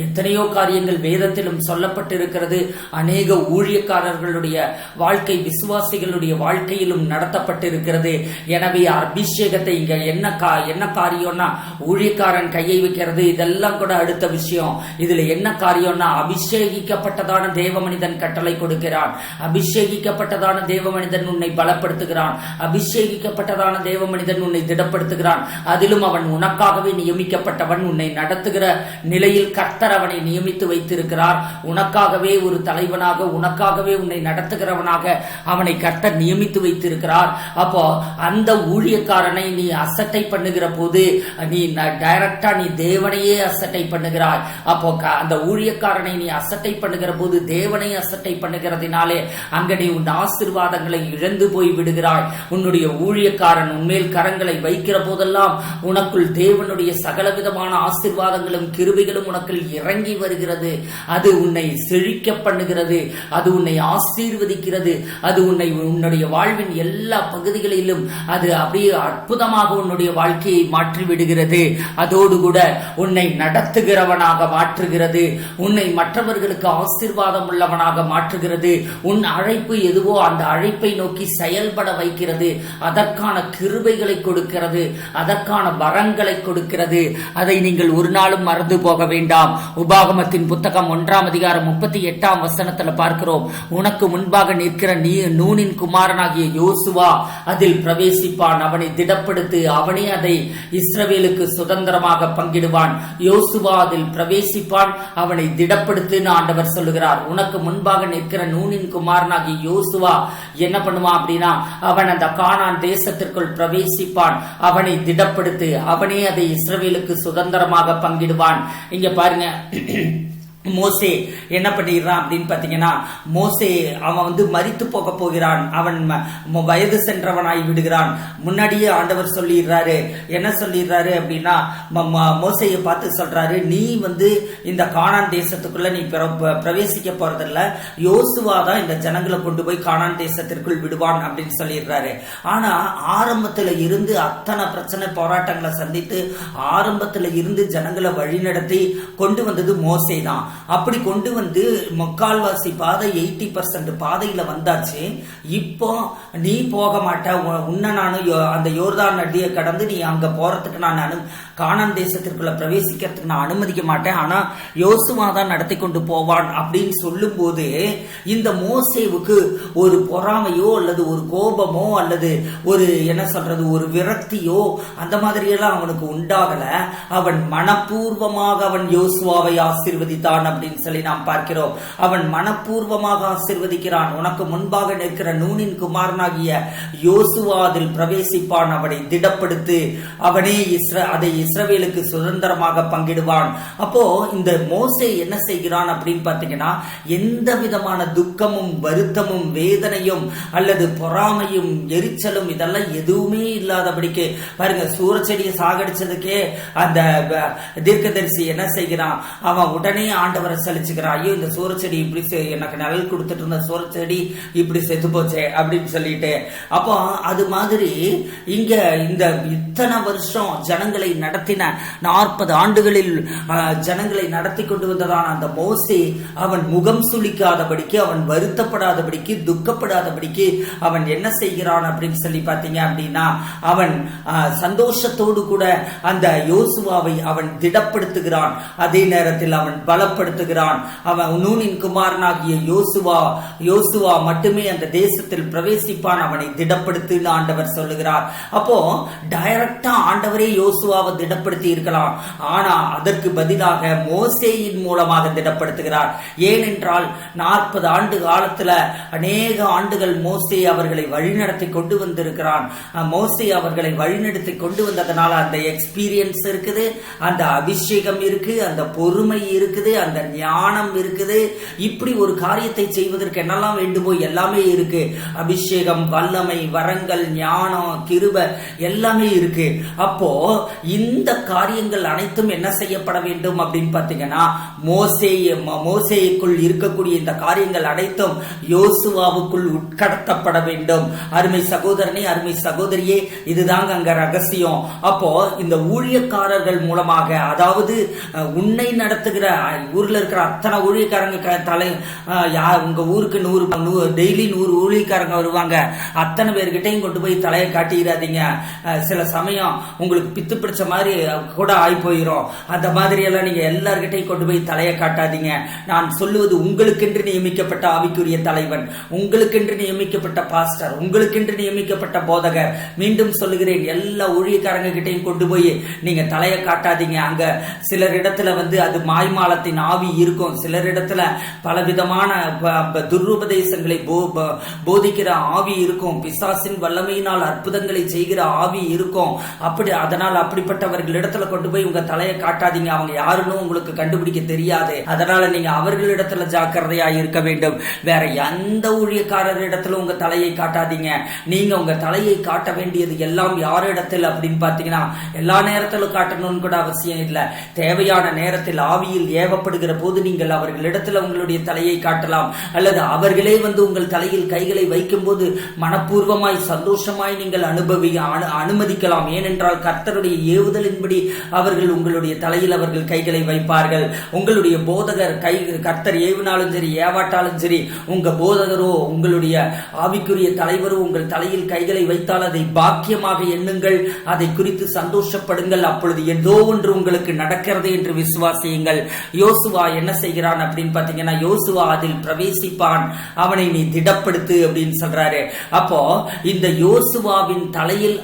எத்தனையோ காரியங்கள் வேதத்திலும் சொல்லப்பட்டிருக்கிறது. அநேக ஊழியக்காரர்களுடைய வாழ்க்கை வாழ்க்கை விசுவாசிகளுடைய வாழ்க்கையிலும் நடத்தப்பட்டிருக்கிறது. எனவே அபிஷேகத்தை இங்க என்ன காரியம்னா ஊழியக்காரன் கையை வைக்கிறது இதெல்லாம் கூட அடுத்த விஷயம். இதுல என்ன காரியம்னா அபிஷேகிக்கப்பட்டதான தேவ மனிதன் கட்டளை கொடுக்கிறான். அபிஷேகிக்கப்பட்டதான தேவ மனிதன் உன்னை பலப்படுத்துகிறான். அபிஷேகிக்கப்பட்டதான தேவ மனிதன் உன்னை திடப்படுத்துகிறான். அதிலும் அவன் உனக்காகவே நியமிக்கப்பட்டவன். உன்னை நடத்துகிற நிலையில் கர்த்தர் அவனை நியமித்து வைத்திருக்கிறார். உனக்காகவே ஒரு தலைவனாக, உனக்காகவே உன்னை நடத்துகிறவனாக அவனை கர்த்தர் நியமித்து வைத்திருக்கிறார். அப்போ அந்த ஊழியக்காரனை நீ அசட்டை பண்ணுகிற போது நீ டைரக்டா நீ தேவனையே அசட்டை பண்ணுகிறாய். அப்போ அந்த ஊழியக்காரனை நீ அசட்டை பண்ணுகிற போது தேவனை அசட்டை பண்ணுகிறதுனாலே அங்க நீ உன் ஆசீர்வாதங்களை இழந்து போய் விடுகிறாய். உன்னுடைய ஊழியக்காரன் உன்மேல் கரங்களை வைக்கிற போதெல்லாம் உனக்குள் தேவனுடைய சகலவிதமான ஆசீர்வாதங்களும் கிருபைகளும் உனக்குள் இறங்கி வருகிறது. அது உன்னை செழிக்க பண்ணுகிறது. அது உன்னை ஆசீர்வதிக்கிறது. அது உன்னுடைய வாழ்வின் எல்லா பகுதிகளிலும் அது அப்படியே அற்புதமாக உன்னுடைய வாழ்க்கையை மாற்றி விடுகிறது. அதோடு கூட உன்னை நடத்துகிறவனாக மாற்றுகிறது. உன்னை மற்றவர்களுக்கு ஆசீர்வாதம் உள்ளவனாக மாற்றுகிறது. உன் அழைப்பு எதுவோ அந்த அழைப்பை நோக்கி செயல்பட வைக்கிறது. அதற்கான கிருபைகளை கொடுக்கிறது. அதற்கான வரங்களை கொடுக்கிறது. அதை நீங்கள் ஒரு நாளும் மறந்து போக வேண்டாம். உபாகமத்தின் புத்தகம் 1ஆம் அதிகாரம் 38ஆம் வசனத்துல பார்க்கிறோம். உனக்கு முன்பாக நிற்கிற நூனின் குமாரனாகிய யோசுவா அதில் பிரவேசிப்பான். அவனை திடப்படுத்து. அவனே அதை இஸ்ரவேலுக்கு சுதந்திரமாக பங்கிடுவான். யோசுவா அதில் பிரவேசிப்பான். அவனை திடப்படுத்துன்னு ஆண்டவர் சொல்லுகிறார். உனக்கு முன்பாக நிற்கிற நூனின் குமாரனாகிய யோசுவா என்ன பண்ணுவான் அப்படின்னா அவன் அந்த கானான் தேசத்திற்குள் பிரவேசிப்பான். அவனை திடப்படுத்து. அவனே அதை இஸ்ரவேலுக்கு சுதந்திரமாக பங்கிடுவான். இங்க பாருங்க, மோசே என்ன பண்ணிடுறான் அப்படின்னு பாத்தீங்கன்னா, மோசே அவன் மரித்து போக போகிறான். அவன் வயது சென்றவனாய் விடுகிறான். முன்னாடியே ஆண்டவர் சொல்லிடுறாரு. என்ன சொல்லிடுறாரு அப்படின்னா, மோசையை பார்த்து சொல்றாரு, நீ இந்த கானான் தேசத்துக்குள்ள நீ பிரவேசிக்க போறதில்ல, யோசுவா தான் இந்த ஜனங்களை கொண்டு போய் கானான் தேசத்திற்குள் விடுவான் அப்படின்னு சொல்லிடுறாரு. ஆனா ஆரம்பத்துல இருந்து அத்தனை பிரச்சனை போராட்டங்களை சந்தித்து ஆரம்பத்துல இருந்து ஜனங்களை வழிநடத்தி கொண்டு வந்தது மோசே தான். அப்படி கொண்டு முக்கால்வாசி பாதை 80% பாதையில வந்தாச்சு. இப்போ நீ போக மாட்ட, உன்ன நானும் அந்த யோர்தான் நதியை கடந்து நீ அங்க போறதுக்கு நான் கானான் தேசத்திற்குள்ள பிரவேசிக்கிறதுக்கு நான் அனுமதிக்க மாட்டேன். ஆனா யோசுவா தான் நடத்தி கொண்டு போவான் அப்படின்னு சொல்லும் போது இந்த மோசேவுக்கு ஒரு பொறாமையோ அல்லது ஒரு கோபமோ அல்லது ஒரு என்ன சொல்றது ஒரு விரக்தியோ அந்த மாதிரி எல்லாம் அவனுக்கு உண்டாகல. அவன் மனப்பூர்வமாக அவன் யோசுவாவை ஆசீர்வதித்தான் அப்படின்னு சொல்லி நாம் பார்க்கிறோம். அவன் மனப்பூர்வமாக ஆசீர்வதிக்கிறான். உனக்கு முன்பாக நிற்கிற நூனின் குமாரனாகிய யோசுவா அதில் பிரவேசிப்பான். அவனை திடப்படுத்து. அவனே அதை இஸ்ரவேலுக்கு சுதந்திரமாக பங்கிடுவான். அப்போ இந்த மோசே என்ன செய்கிறான் அப்படின்னு பாத்தீங்கன்னா, எந்த விதமான துக்கமும் வருத்தமும் வேதனையும் அல்லது பொறாமையும் எரிச்சலும் இதெல்லாம் எதுவுமே இல்லாதபடிக்கு பாருங்க, சூரச்செடியை சாகடிச்சதுக்கே அந்த தீர்க்கதரிசி என்ன செய்கிறான், அவன் உடனே ஆண்டவரை சலிச்சுக்கிறான். ஐயோ, இந்த சூரச்செடி இப்படி எனக்கு நிழல் கொடுத்துட்டு இருந்த சூரச்செடி இப்படி செத்து போச்சே அப்படின்னு சொல்லிட்டு. அப்போ அது மாதிரி இங்க இந்த இத்தனை வருஷம் ஜனங்களை நடத்தின 40 ஆண்டுகளில் ஜனங்களை நடத்தி கொண்டு வந்ததான அந்த மோசே அவன் முகம் சுளிக்காதபடிக்கு, அவன் வருத்தப்படாதபடிக்கு, துக்கப்படாதபடிக்கு அவன் என்ன செய்கிறான் அப்படின்னு சொல்லி பாத்தீங்க அப்படின்னா, அவன் சந்தோஷத்தோடு கூட அந்த யோசுவாவை அவன் திடப்படுத்துகிறான். அதே நேரத்தில் அவன் பலப்படுத்துகிறான். அவன் நூனின் குமாரனாகிய யோசுவா மட்டுமே அந்த தேசத்தில் பிரவேசிப்பான். அவனை திடப்படுத்துன்னு ஆண்டவர் சொல்லுகிறார். அப்போ டைரக்டா ஆண்டவரே யோசுவாவை திடப்படுத்தி இருக்கலாம். ஆனா அதற்கு பதிலாக மோசேயின் மூலமாக திடப்படுத்துகிறார். ஏனென்றால் 40 ஆண்டு காலத்துல அநேக ஆண்டுகள் மோசே அவர்களை வழிநடத்தி கொண்டு வந்திருக்கிறான். மோசே அவர்களை வழிநடத்தி கொண்டு வந்ததனால அந்த எக்ஸ்பீரியன்ஸ் இருக்குது, அந்த அபிஷேகம் இருக்கு, அந்த பொறுமை இருக்குது, அந்த ஞானம் இருக்குது. இப்படி ஒரு காரியத்தை செய்வதற்கு என்னெல்லாம் வேண்டுமோ எல்லாமே இருக்கு. அபிஷேகம், வல்லமை, வரங்கள், ஞானம், கிருபை எல்லாமே இருக்கு. அப்போ இந்த காரியங்கள் அனைத்தும் என்ன செய்யப்பட வேண்டும் அப்படின்னு பாத்தீங்கன்னா, மோசேக்குள் இருக்கக்கூடிய இந்த காரியங்கள் அனைத்தும் யோசுவாவுக்குள் உட்கடத்தப்பட வேண்டும். அருமை சகோதரனே, அருமை சகோதரியே, இதுதாங்க அங்க ரகசியம். அப்போ இந்த ஊழியக்காரர்கள் மூலமாக, அதாவது உன்னை நடத்துகிற ஊர்ல இருக்கிற அத்தனை ஊழியக்காரங்க உங்க ஊருக்கு 100 டெய்லி 100 ஊழியக்காரங்க வருவாங்க, அத்தனை பேர்கிட்டையும் கொண்டு போய் தலையை காட்டிடாதீங்க. சில சமயம் உங்களுக்கு பித்து பிடிச்ச மாதிரி கூட ஆகி போயிடும். அந்த மாதிரி எல்லாம் நீங்க எல்லார்கிட்டையும் கொண்டு போய் தலையை காட்டாதீங்க. நான் சொல்லுவது உங்களுக்கென்று நியமிக்கப்பட்ட ஆவிக்குரிய தலைவன், உங்களுக்கென்று நியமிக்கப்பட்ட பாஸ்டர், உங்களுக்கென்று நியமிக்கப்பட்ட போதகர். மீண்டும் சொல்லுகிறேன், எல்லா ஊழியக்காரங்க கிட்டையும் கொண்டு போய் நீங்க தலையை காட்டாதீங்க. அங்க சிலர் இடத்துல அது மாய்மாலத்தின் ஆவி இருக்கும், சிலர் இடத்துல பலவிதமான துருபதேசங்களை போதிக்கிற ஆவி இருக்கும், பிசாசின் வல்லமையினால் அற்புதங்களை செய்கிற ஆவி இருக்கும். அதனால் அப்படிப்பட்டவர்கள் இடத்துல கொண்டு போய் உங்க தலையை காட்டாதீங்க. அவங்க யாருன்னு உங்களுக்கு கண்டுபிடிக்க தெரியாது. அதனால நீங்க அவர்களிடத்துல ஜாக்கிரதையா இருக்க வேண்டும். வேற எந்த ஊழியக்காரர் இடத்துல உங்க தலையை காட்டாதீங்க. நீங்க உங்க தலையை காட்ட வேண்டியது எல்லாம் யார் இடத்துல அப்படின்னு பாத்தீங்கன்னா, எல்லா நேரத்திலும் காட்டணும்னு கூட அவசியம் இல்லை. தேவையான நேரத்தில் ஆவியில் ஏவப்படுகிற போது நீங்கள் அவர்களிடத்துல உங்களுடைய தலையை காட்டலாம். அல்லது அவர்களே உங்கள் தலையில் கைகளை வைக்கும் போது மனப்பூர்வமாய் சந்தோஷமாய் நீங்கள் அனுமதிக்கலாம். ஏனென்றால் கர்த்தருடைய ஏவுதலின்படி அவர்கள் உங்களுடைய தலையில் அவர்கள் கைகளை வைப்பார்கள். உங்களுடைய போதகர் கர்த்தர் ஏவினாலும் சரி ஏவாட்டாலும் சரி, உங்க போதகரோ உங்களுடைய ஆவிக்குரிய தலைவரோ உங்கள் தலையில் கைகளை வைத்தால் அதை பாக்கியமாக எண்ணுங்கள், அதை குறித்து சந்தோஷப்படுங்கள். அப்பொழுது ஏதோ ஒன்று உங்களுக்கு நடக்கிறது என்று விசுவாசியுங்கள். யோசுவா என்ன செய்கிறான் அப்படின்னு பாத்தீங்கன்னா, யோசுவா அதில் பிரவேசிப்பான், அவனை நீ திடப்படுத்து அப்படின்னு சொல்றாரு. அப்போ இந்த யோசுவாவின் தலையில்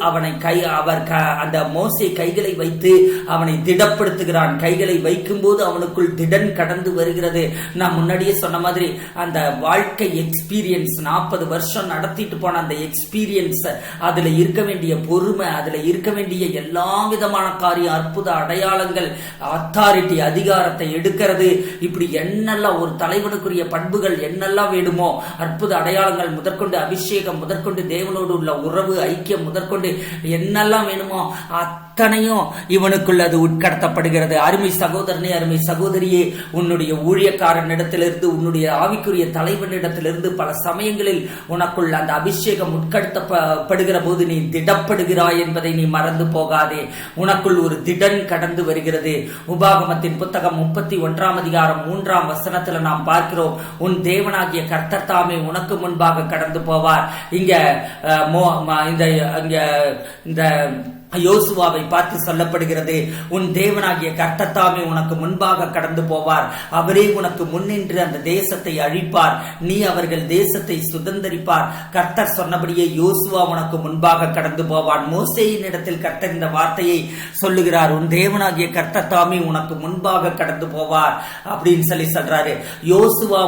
அந்த மோசே கைகளை வைத்து அவனை திடப்படுத்துகிறான். கைகளை வைக்கும் போது அவனுக்குள் திடன் கடந்து வருகிறது. நான் முன்னாடியே சொன்ன மாதிரி அந்த வாழ்க்கை எக்ஸ்பீரியன்ஸ், 40 வருஷம் நடத்திட்டு போன அந்த எக்ஸ்பீரியன்ஸ், அதுல இருக்க வேண்டிய பொறுமை, அதுல இருக்க வேண்டிய எல்லா விதமான காரியம், அற்புத அடையாளங்கள், அத்தாரிட்டி, அதிகாரத்தை எடுக்கிறது, இப்படி என்னெல்லாம் ஒரு தலைவனுக்குரிய பண்புகள் என்னெல்லாம் வேணுமோ, அற்புத அடையாளங்கள் முதற்கொண்டு, அபிஷேகம் முதற்கொண்டு, தேவனோடு உள்ள உறவு ஐக்கியம் முதற்கொண்டு என்னெல்லாம் வேணுமோ அத்தனையும் இவனுக்குள் அது உட்கடத்தப்படுகிறது. அருமை சகோதரனே, அருமை சகோதரியே, உன்னுடைய ஊழியக்காரனிடத்திலிருந்து, உன்னுடைய ஆவிக்குரிய தலைவனிடத்திலிருந்து பல சமயங்களில் உனக்குள் அந்த அபிஷேகம் உட்கடத்தப்படுகிற போது நீ திடப்படுகிறாய் என்பதை நீ மறந்து போகாதே. உனக்குள் ஒரு திடன் கடந்து வருகிறது. உபாகமத்தின் புத்தகம் 31 அதிகாரம் 3 வசனத்துல நாம் பார்க்கிறோம், உன் தேவனாகிய கர்த்தர் தாமே உனக்கு முன்பாக கடந்து போவார். இங்க இந்த யோசுவாவை பார்த்து சொல்லப்படுகிறது, உன் தேவனாகிய கர்த்தர் தாமே உனக்கு முன்பாக கடந்து போவார், அவரே உனக்கு முன்னின்று அந்த தேசத்தை அழிப்பார், நீ அவர்கள் தேசத்தை சுதந்தரிப்பார். கர்த்தர் சொன்னபடியே யோசுவா உனக்கு முன்பாக கடந்து போவான். மோசேயின் இடத்தில் கர்த்தர் இந்த வார்த்தையை சொல்லுகிறார், உன் தேவனாகிய கர்த்தர் தாமே உனக்கு முன்பாக கடந்து போவார் அப்படின்னு சொல்றாரு. யோசுவா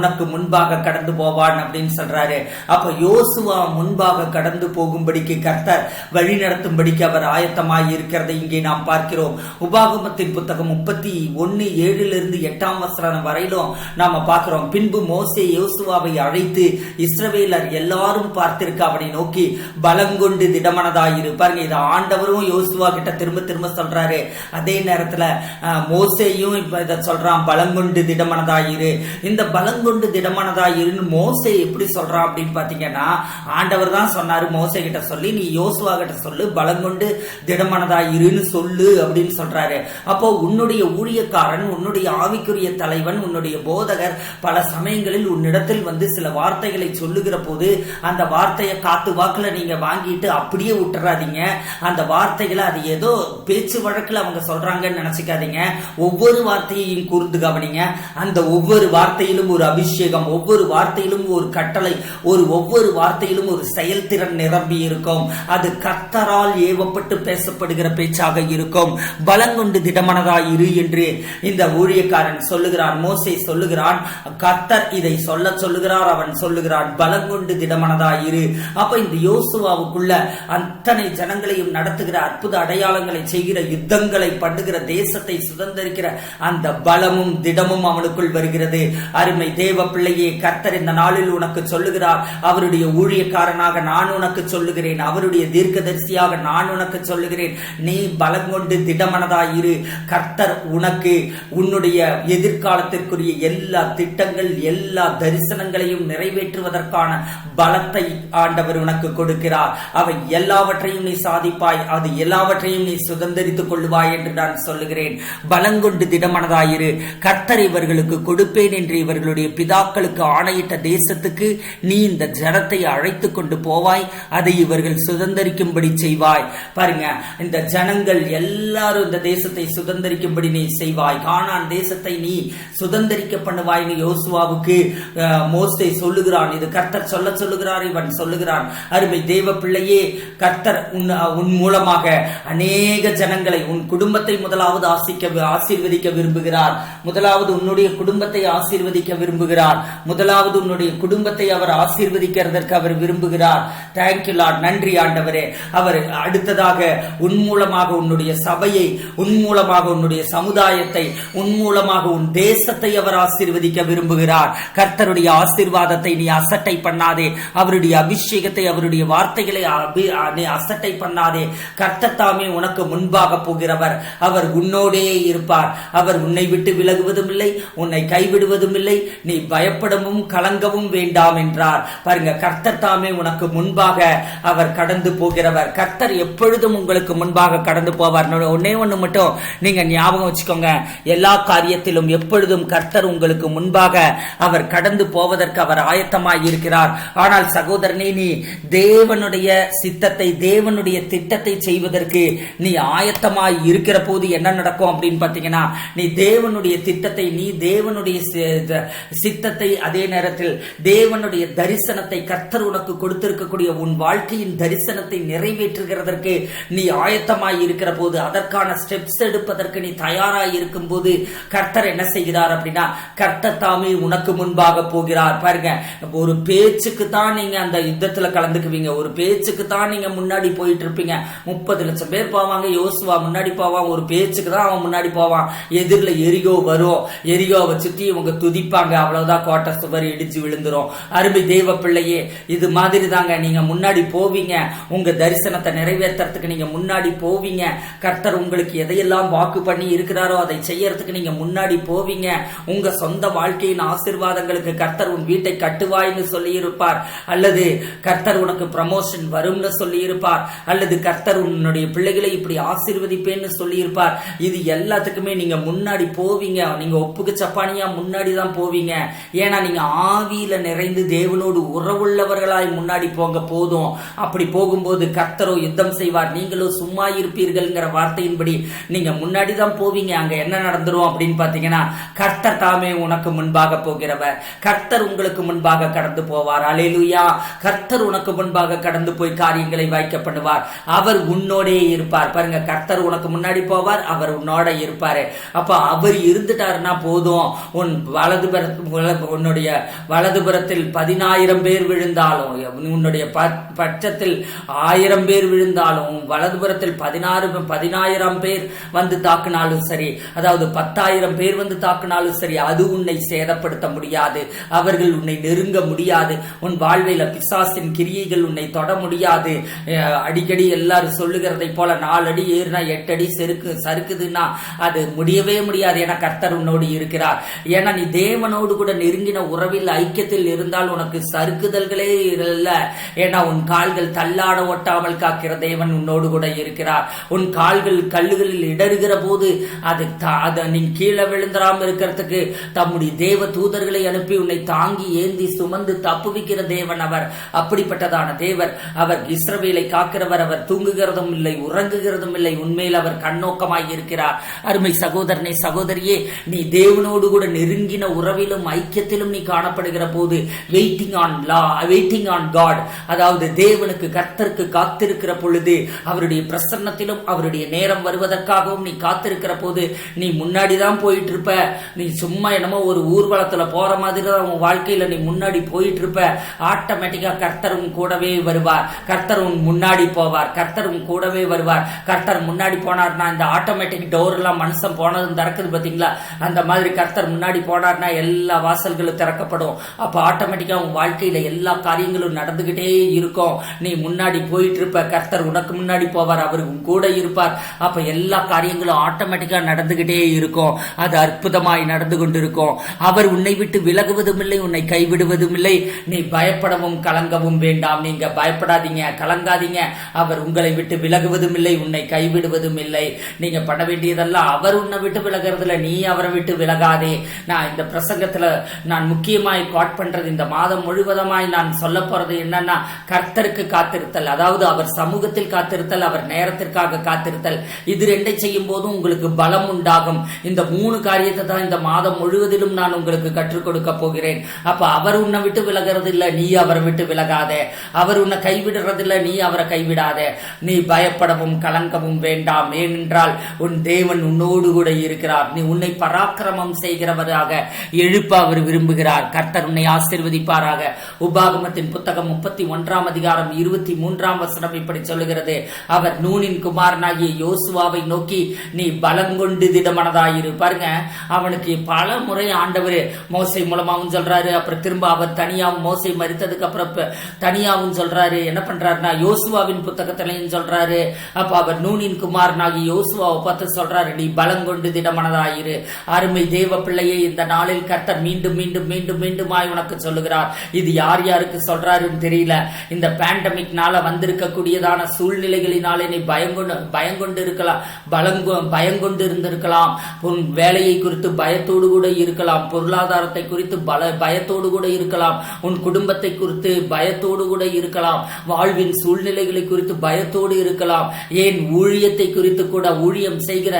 உனக்கு முன்பாக கடந்து போவான் அப்படின்னு சொல்றாரு. அப்ப யோசுவா முன்பாக கடந்து போகும்படிக்கு கர்த்தர் வழி நடத்தும்படிக்கு அவர் ஆயத்தமாய் இருக்கிறதை இங்கே நாம் பார்க்கிறோம். உபாகமத்தின் புத்தகம் 31:7 வசனம் வரையிலும் நாம பார்க்கிறோம். பின்பு மோசே யோசுவாவை அழைத்து இஸ்ரவேலர் எல்லாரும் பார்த்திருக்க அவனை நோக்கி பலங்கொண்டு திடமனதாயிரு. பாருங்க, இதை ஆண்டவரும் யோசுவா கிட்ட திரும்ப திரும்ப சொல்றாரு. அதே நேரத்துல மோசேயும் இப்ப இதை சொல்றான், பலங்கொண்டு திடமனதாயிரு. இந்த பலங்கொண்டு திடமனதாயிருன்னு மோசே எப்படி சொல்றான் அப்படின்னு பாத்தீங்கன்னா, ஆண்டவர் தான் சொன்னாரு மோசே கிட்ட சொல்லி, நீ யோசுவா கிட்ட சொல்லு, பலங்கொண்டு திடமனதாய் இருன்னு சொல்லு அப்படின்னு சொல்றாரு. அப்போ உன்னுடைய ஊழியக்காரன், உன்னுடைய ஆவிக்குரிய தலைவன், உன்னுடைய போதகர் பல சமயங்களில் உன்னிடத்தில் சில வார்த்தைகளை சொல்லுகிற போது அந்த வார்த்தையை காத்து வாக்குல நீங்க வாங்கிட்டு அப்படியே விட்டுறாதீங்க. அந்த வார்த்தைகளை அது ஏதோ பேச்சு வழக்குல அவங்க சொல்றாங்கன்னு நினைச்சுக்காதீங்க. ஒவ்வொரு வார்த்தையையும் கூர்ந்து கவனிங்க. அந்த ஒவ்வொரு வார்த்தையிலும் ஒரு அபிஷேகம், ஒவ்வொரு வார்த்தையிலும் ஒரு கட்டளை, ஒவ்வொரு வார்த்தையிலும் ஒரு செயல்திறன் நிரம்பி இருக்கும். அது கர்த்தரால் ஏவப்பட்டு பேசப்படுகிற பேச்சாக இருக்கும். பலங்கொண்டு திடமனதாயிரு என்று இந்த ஊழியக்காரன் சொல்லுகிறான், மோசே சொல்லுகிறான், கர்த்தர் இதை சொல்லுகிறார், அவன் சொல்லுகிறான், பலங்கொண்டு திடமனதாயிரு. அப்ப இந்த யோசுவாவுக்குள்ள அத்தனை ஜனங்களையும் நடத்துகிற, அற்புத அடையாளங்களை செய்கிற, யுத்தங்களை பண்ணுகிற, தேசத்தை சுதந்திரிக்கிற அந்த பலமும் திடமும் அவனுக்குள் வருகிறது. அருமை தேவ பிள்ளையே, கர்த்தர் இந்த நாளில் உனக்கு சொல்லுகிறார், அவருடைய ஊழியக்காரனாக நான் உனக்கு சொல்லுகிறேன், அவருடைய தீர்க்கதரிசியாக நான் உனக்கு சொல்லுகிறேன், நீ பலம் கொண்டு திடமனதாயிரு. கர்த்தர் உனக்கு உன்னுடைய எதிர்காலத்திற்குரிய எல்லா திட்டங்கள், எல்லா தரிசனங்களையும் நிறைவேற்றுவதற்கான பலத்தை ஆண்டவர் உனக்கு கொடுக்கிறார். அவை எல்லாவற்றையும் நீ சாதிப்பாய், அது எல்லாவற்றையும் நீ சுதந்திரித்துக் கொள்ளுவாய் என்று நான் சொல்லுகிறேன். பலங்கொண்டு திடமனதாயிரு. கர்த்தர் இவர்களுக்கு கொடுப்பேன் என்று இவர்களுடைய பிதாக்களுக்கு ஆணையிட்ட தேசத்துக்கு நீ இந்த ஜனத்தை அழைத்து கொண்டு போவாய், அதை இவர்கள் சுதந்திரிக்கும்படி செய்வாய். பாருங்க, இந்த ஜனங்கள் எல்லாரும் இந்த தேசத்தை சுதந்திரிக்கும்படி நீ செய்வாய். கானான் தேசத்தை நீ சுதந்திரிக்க பண்ணுவாய்னு யோசுவாவுக்கு மோசே சொல்லுகிறான். இது கர்த்தர் சொல்லுகிறார், இவன் சொல்லுகிறான். அருமை தேவ பிள்ளையே, கர்த்தர் உன் மூலமாக அநேக ஜனங்களை, உன் குடும்பத்தை முதலாவது ஆசீர்வதிக்க விரும்புகிறார். முதலாவது உன்னுடைய குடும்பத்தை ஆசீர்வதிக்க விரும்புகிறார். முதலாவது உன்னுடைய குடும்பத்தை அவர் ஆசீர்வதிக்கிறதற்கு அவர் விரும்புகிறார். தேங்க்யூ லார்ட், நன்றி ஆண்டவரே. அவர் அடுத்ததாக உன் மூலமாக உன்னுடைய சபையை, உன் மூலமாக உன்னுடைய சமுதாயத்தை, உன் மூலமாக உன் தேசத்தை அவர் ஆசீர்வதிக்க விரும்புகிறார். கர்த்தருடைய ஆசீர்வாதத்தை நீ அசட்டை பண்ணாதே. அவருடைய அபிஷேகத்தை, அவருடைய வார்த்தைகளை நீ அசட்டை பண்ணாதே. கர்த்தர் தாமே உனக்கு முன்பாக போகிறவர். அவர் உன்னோடே இருப்பார். அவர் உன்னை விட்டு விலகுவதும் இல்லை, உன்னை கைவிடுவதும் இல்லை. நீ பயப்படவும் கலங்கவும் வேண்டாம் என்றார். பாருங்க, கர்த்தர் தாமே உனக்கு முன்பாக அவர் கடந்து போகிறவர். கர்த்தர் எப்பொழுதும் உங்களுக்கு முன்பாக கடந்து போவார். ஒன்னே ஒண்ணு மட்டும் நீங்க ஞாபகம் வச்சுக்கோங்க, எல்லா காரியத்திலும் எப்பொழுதும் கர்த்தர் உங்களுக்கு முன்பாக அவர் கடந்து போவதற்கு அவர் ஆயத்தமாய் இருக்கிறார். ஆனால் சகோதரனே, நீ தேவனுடைய சித்தத்தை, தேவனுடைய திட்டத்தை செய்வதற்கு நீ ஆயத்தமாய் இருக்கிற போது என்ன நடக்கும் அப்படின்னு பாத்தீங்கன்னா, நீ தேவனுடைய திட்டத்தை, நீ தேவனுடைய சித்தத்தை, அதே நேரத்தில் தேவனுடைய தரிசனத்தை, கர்த்தர் உனக்கு கொடுத்திருக்கக்கூடிய உன் வாழ்க்கையின் தரிசனத்தை நிறைவேற்றுகிறதற்கு நீ ஆயத்தமாய் இருக்கிற போது, அதற்கான ஸ்டெப்ஸ் எடுப்பதற்கு நீ தயாராய் இருக்கும் போது கர்த்தர் என்ன செய்கிறார் அப்படின்னா, கர்த்தர் தாமே உனக்கு முன்பாக போகிறார். பாருங்க, ஒரு பேச்சுக்கு தான் நீங்க அந்த யுத்தத்துல கலந்துக்குவீங்க, ஒரு பேச்சுக்கு தான் நீங்க முன்னாடி போயிட்டு இருப்பீங்க. 30 லட்சம் பேர் போவாங்க, யோசுவா முன்னாடி போவான், ஒரு பேச்சுக்கு தான் அவன் முன்னாடி போவான். எதிரில எரிகோ வரும், எரிகோவை சுத்தி இவங்க துதிப்பாங்க, அவ்வளவுதான், கோட்டை சுவர் இடிச்சு விழுந்துரும். அருமை தேவ பிள்ளையே, இது மாதிரி தாங்க நீங்க முன்னாடி போவீங்க. உங்க தரிசனத்தை நிறைவேற்றறதுக்கு நீங்க முன்னாடி போவீங்க. கர்த்தர் உங்களுக்கு எதையெல்லாம் வாக்கு பண்ணி இருக்கிறாரோ அதை செய்யறதுக்கு நீங்க முன்னாடி போவீங்க. உங்க சொந்த வாழ்க்கையின் ஆசீர்வாதங்களுக்கு கர்த்தர் உன் வீட்டை கட்டுவாய்னு சொல்லி இருப்பார், அல்லது கர்த்தர் உனக்கு ப்ரமோஷன் வரும்னு சொல்லி இருப்பார், அல்லது கர்த்தர் உன்னுடைய பிள்ளைகளை இப்படி ஆசீர்வதிப்பேன்னு சொல்லி இருப்பார். இது எல்லாத்துக்குமே நீங்க முன்னாடி போவீங்க. நீங்க ஒப்புக்கு சப்பானியா முன்னாடி தான் போவீங்க. ஏன்னா நீங்க ஆவியில நிறைந்து தேவனோடு உறவுள்ளவர்களாய் முன்னாடி போங்க போதும். அப்படி போகும்போது கர்த்தரோ யுத்தம் செய்வார், நீங்களோ சும்மா இருப்பீர்கள்ங்கிற வார்த்தையின்படி நீங்க முன்னாடி தான் போவீங்க. அங்க என்ன நடந்துரும் அப்படின்னு பாத்தீங்கன்னா, கர்த்தர் தாமே உனக்கு முன்பாக போகிறவர். கர்த்தர் உங்களுக்கு முன்பாக கடந்து போவார். அல்லேலூயா. கர்த்தர் உனக்கு முன்பாக கடந்து போய் காரியங்களை வாய்க்க பண்ணுவார். அவர் உன்னோடே இருப்பார். பாருங்க, கர்த்தர் உனக்கு முன்னாடி போவார், அவர் உன்னோட இருப்பாரு. அப்ப அவர் இருந்துட்டாருன்னா போதும். உன்னுடைய வலதுபுறத்தில் 10,000 பேர் விழுந்தாலும், உன்னுடைய பட்சத்தில் 1000 பேர் விழுந்தாலும், வலதுபுறத்தில் 10,000 பேர் வந்து தாக்குனாலும் சரி, அதாவது 10,000 பேர் வந்து தாக்குனாலும் சரி, அது உன்னை சேதப்படுத்த முடியாது. அவர்கள் உன்னை நெருங்க முடியாது. உன் வாழ்வையில பிசாசின் கிரியைகள் உன்னை தொட முடியாது. அடிக்கடி எல்லாரும் சொல்லுகிறதை போல 4 அடி ஏறினா 8 அடி சறுக்குதுன்னா அது முடியவே முடியாது. ஏன்னா கர்த்தர் உன்னோடு இருக்கிறார். ஏன்னா நீ தேவனோடு கூட நெருங்கின உறவில் ஐக்கியத்தில் இருந்தால் உனக்கு சறுக்குதல்களே இல்ல. ஏன்னா உன் கால்கள் தள்ளாட ஒட்டாமல் காக்கிற தேவன் உன்னோடு கூட இருக்கிறார். உன் கால்கள் கல்லுகளில் இடறுகிற போது அது நீ கீழே விழுந்துடாம இருக்கிறதுக்கு தம்முடைய தேவ தூதர்களை அனுப்பி உன்னை தாங்கி ஏந்தி சுமந்து தப்புவிக்கிற தேவன் அவர். அப்படிப்பட்டதான தேவர். அவர் இஸ்ரவேலை காக்கிறவர். அவர் தூங்குகிறதும் இல்லை, உறங்குகிறதும் இல்லை. உண்மையில் அவர் கண்ணோக்கமாய் இருக்கிறார். அருமை சகோதரனே, சகோதரியே, நீ தேவனோடு கூட நெருங்கின உறவிலும் ஐக்கியத்திலும் நீ காணப்படுகிற போது வெயிட்டிங் ஆன் காட், அதாவது தேவனுக்கு, கர்த்தருக்கு காத்திருக்கிற பொழுது, அவருடைய பிரசன்னத்திலும் அவருடைய நேரம் வருவதற்காகவும் நீ காத்திருக்கிற போது நீ முன்னாடிதான் போயிட்டு இருப்ப. நீ சும்மா என்னமோ ஒரு ஊர்வலத்துல போற மாதிரி தான் உன் வாழ்க்கையில நீ முன்னாடி போயிட்டு இருப்ப. ஆட்டோமேட்டிக்கா கர்த்தர் உன் கூடவே வருவார். கர்த்தர் உன் முன்னாடி போவார். கர்த்தர் உன் கூடவே வருவார். கர்த்தர் முன்னாடி போனார்னா, இந்த ஆட்டோமேட்டிக் டோர் எல்லாம் மனுஷன் போனதும் திறக்குது பாத்தீங்களா, அந்த மாதிரி கர்த்தர் முன்னாடி போனார்னா எல்லா வாசல்களும் திறக்கப்படும். அப்ப ஆட்டோமேட்டிக்கா உன் வாழ்க்கையில எல்லா காரியங்களும் நடந்துகிட்டே இருக்கும். நீ முன்னாடி போயிட்டு இருப்ப. கர்த்தர் உனக்கு உனக்கு முன்னாடி போவார், அவர் உன் கூட இருப்பார். அப்ப எல்லா காரியங்களும் ஆட்டோமேட்டிக்கா நடந்துகிட்டே இருக்கும். அது அற்புதமாய் நடந்து கொண்டிருக்கும். அவர் உன்னை விட்டு விலகுவதும் இல்லை, உன்னை கைவிடுவதும் இல்லை. நீ பயப்படவும் கலங்கவும் வேண்டாம். நீங்க பயப்படாதீங்க, கலங்காதீங்க. அவர் உங்களை விட்டு விலகுவதும் இல்லை, உன்னை கைவிடுவதும் இல்லை. நீங்க பட வேண்டியதெல்லாம் அவர் உன்னை விட்டு விலகிறதுல, நீ அவரை விட்டு விலகாதே. நான் இந்த பிரசங்கத்துல நான் முக்கியமாய் காட் பண்றது, இந்த மாதம் முழுவதுமாய் நான் சொல்ல போறது என்னன்னா, கர்த்தருக்கு காத்திருத்தல். அதாவது அவர் சமூகத்தில் காத்திருத்தல், அவர் நேரத்திற்காக காத்திருத்தல். இது ரெண்டை செய்யும் போதும் உங்களுக்கு பலம் உண்டாகும். இந்த 3 காரியத்தை தான் இந்த மாதம் முழுவதிலும் நான் உங்களுக்கு கற்றுக் கொடுக்க போகிறேன். அப்ப அவர் உன்னை விட்டு விலகிறது இல்ல, நீ அவரை விட்டு விலகாதே. அவர் உன்னை கைவிடுறது இல்ல, நீ அவரை கைவிடாதே. நீ பயப்படவும் கலங்கவும் வேண்டாம். ஏனென்றால் உன் தேவன் உன்னோடு கூட இருக்கிறார். நீ உன்னை பராக்கிரமம் செய்கிறவராக எழுப்ப அவர் விரும்புகிறார். கர்த்தர் உன்னை ஆசீர்வதிப்பாராக. உபாகமத்தின் புத்தகம் 31 அதிகாரம் 23 வசனம் இப்படி சொல்லுகிறது. அவர் நூனின் குமாரனாகிய யோசுவாவை நோக்கி, நீ பலங்கொண்டு திடமனதாயிரு. பாருங்க, அவனுக்கு பல முறை ஆண்டவர் மோசே மூலமாவும் சொல்றாரு, அப்புறம் திரும்ப அவர் தனியாவும் மோசே மரித்ததுக்கு அப்புறம் தனியாவும் சொல்றாரு. என்ன பண்றாருன்னா, யோசுவாவின் புத்தகத்திலையும் சொல்றாரு. அப்ப அவர் நூனின் குமாரனாகி யோசுவாவை பார்த்து சொல்றாரு, நீ பலங்கொண்டு திடமனதாயிரு. அருமை தேவ பிள்ளையே, இந்த நாளில் கர்த்தர் மீண்டும் மீண்டும் மீண்டும் மீண்டுமாய் உனக்கு சொல்லுகிறார். இது யார் யாருக்கு சொல்றாருன்னு தெரியல. இந்த பேண்டமிக்னால வந்திருக்கக்கூடியதான சூழ்நிலைகளினாலே நீ பயங்கொண்டு இருக்கலாம், பயங்கொண்டு இருந்திருக்கலாம். உன் வேலையை குறித்து பயத்தோடு கூட இருக்கலாம், பொருளாதாரத்தை குறித்து பயத்தோடு கூட இருக்கலாம், உன் குடும்பத்தை குறித்து பயத்தோடு கூட இருக்கலாம், வாழ்வின் சூழ்நிலைகளை குறித்து பயத்தோடு இருக்கலாம், ஏன் ஊழியத்தை குறித்து கூட, ஊழியம் செய்கிற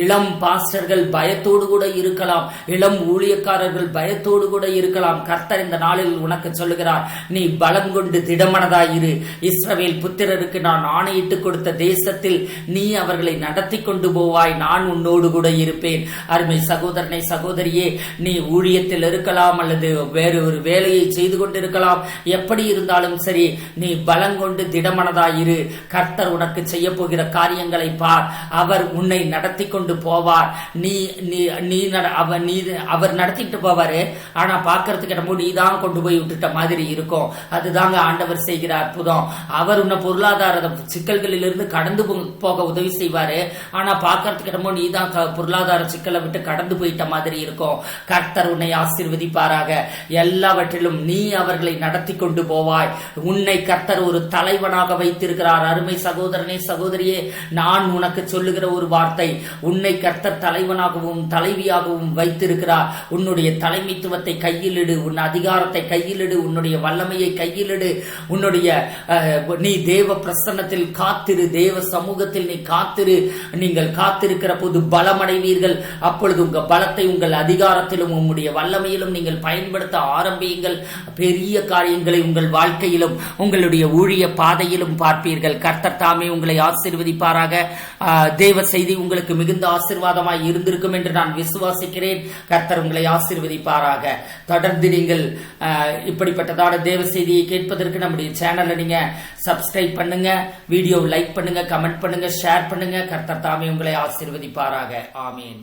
இளம் பாஸ்டர்கள் பயத்தோடு கூட இருக்கலாம், இளம் ஊழியக்காரர்கள் பயத்தோடு கூட இருக்கலாம். கர்த்தர் இந்த நாளில் உனக்கு சொல்லுகிறார், நீ பலங்கொண்டு திடமனதாயிரு. இஸ்ரவேல் புத்திரருக்கு நான் ஆணையிட்டு கொடுத்த தேசத்தில் நீ அவர்களை நடத்தி கொண்டு போவாய், நான் உன்னோடு கூட இருப்பேன். அருமை சகோதரனை சகோதரியே, நீ ஊழியத்தில் இருக்கலாம் அல்லது வேறு ஒரு வேலையை செய்து கொண்டிருக்கலாம். எப்படி இருந்தாலும் சரி, நீ பலங்கொண்டு திடமனதாயிரு. கர்த்தர் உனக்கு செய்ய போகிற காரியங்களை பார். அவர் உன்னை நடத்தி கொண்டு போவார். அவர் நடத்திட்டு போவாரு. ஆனா பாக்கிறதுக்கு என்னமோ நீ தான் கொண்டு போய் விட்டுட்ட மாதிரி இருக்கும். அதுதாங்க ஆண்டவர் செய்கிற அற்புதம். அவர் உன்னை பொருளாதார சிக்கல்களிலிருந்து கடந்து போக உதவி செய்வாரு. ஆனா பாக்கிறதுக்கு என்னமோ நீ தான் பொருளாதார சிக்கலை விட்டு கடந்து போயிட்ட மாதிரி இருக்கும். கர்த்தர் உன்னை ஆசீர்வதிப்பாராக. எல்லாவற்றிலும் நீ அவர்களை நடத்தி கொண்டு போவாய். உன்னை கர்த்தர் ஒரு தலைவனாக வைத்திருக்கிறார். அருமை சகோதரனே சகோதரியே, நான் உனக்கு சொல்லுகிற ஒரு வார்த்தை, உன்னை கர்த்தர் தலைவனாகவும் தலைவியாகவும் வைத்திருக்கிறார். உன்னுடைய தலைமைத்துவத்தை கையிலிடு, உன் அதிகாரத்தை கையிலிடு, உன்னுடைய வல்லமையை கையிலிடு. உன்னுடைய நீ தேவ பிரசன்னத்தில் காத்திரு, தேவ சமூகத்தில் நீ காத்திரு. நீங்கள் காத்திருக்கிற போது பலமடைவீர்கள். அப்பொழுது உங்கள் பலத்தை உங்கள் அதிகாரத்திலும் உங்களுடைய வல்லமையிலும் நீங்கள் பயன்படுத்த ஆரம்பியுங்கள். பெரிய காரியங்களை உங்கள் வாழ்க்கையிலும் உங்களுடைய ஊழிய பாதையிலும் பார்ப்பீர்கள். கர்த்தர் தாமே உங்களை ஆசீர்வதிப்பாராக. தேவ செய்தி உங்களுக்கு மிகுந்த ஆசீர்வாதமாய் இருந்திருக்கும் என்று நான் விசுவாசிக்கிறேன். கர்த்தர் உங்களை ஆசீர்வதிப்பாராக. தொடர்ந்து நீங்கள் இப்படிப்பட்டதான தேவ செய்தியை கேட்பதற்கு நம்முடைய சேனலை நீங்க சப்ஸ்கிரைப் பண்ணுங்க, வீடியோ லைக் பண்ணுங்க, கமெண்ட் பண்ணுங்க, ஷேர் பண்ணுங்க. கர்த்தர் தாமே உங்களை ஆசீர்வதிப்பாராக. ஆமீன்.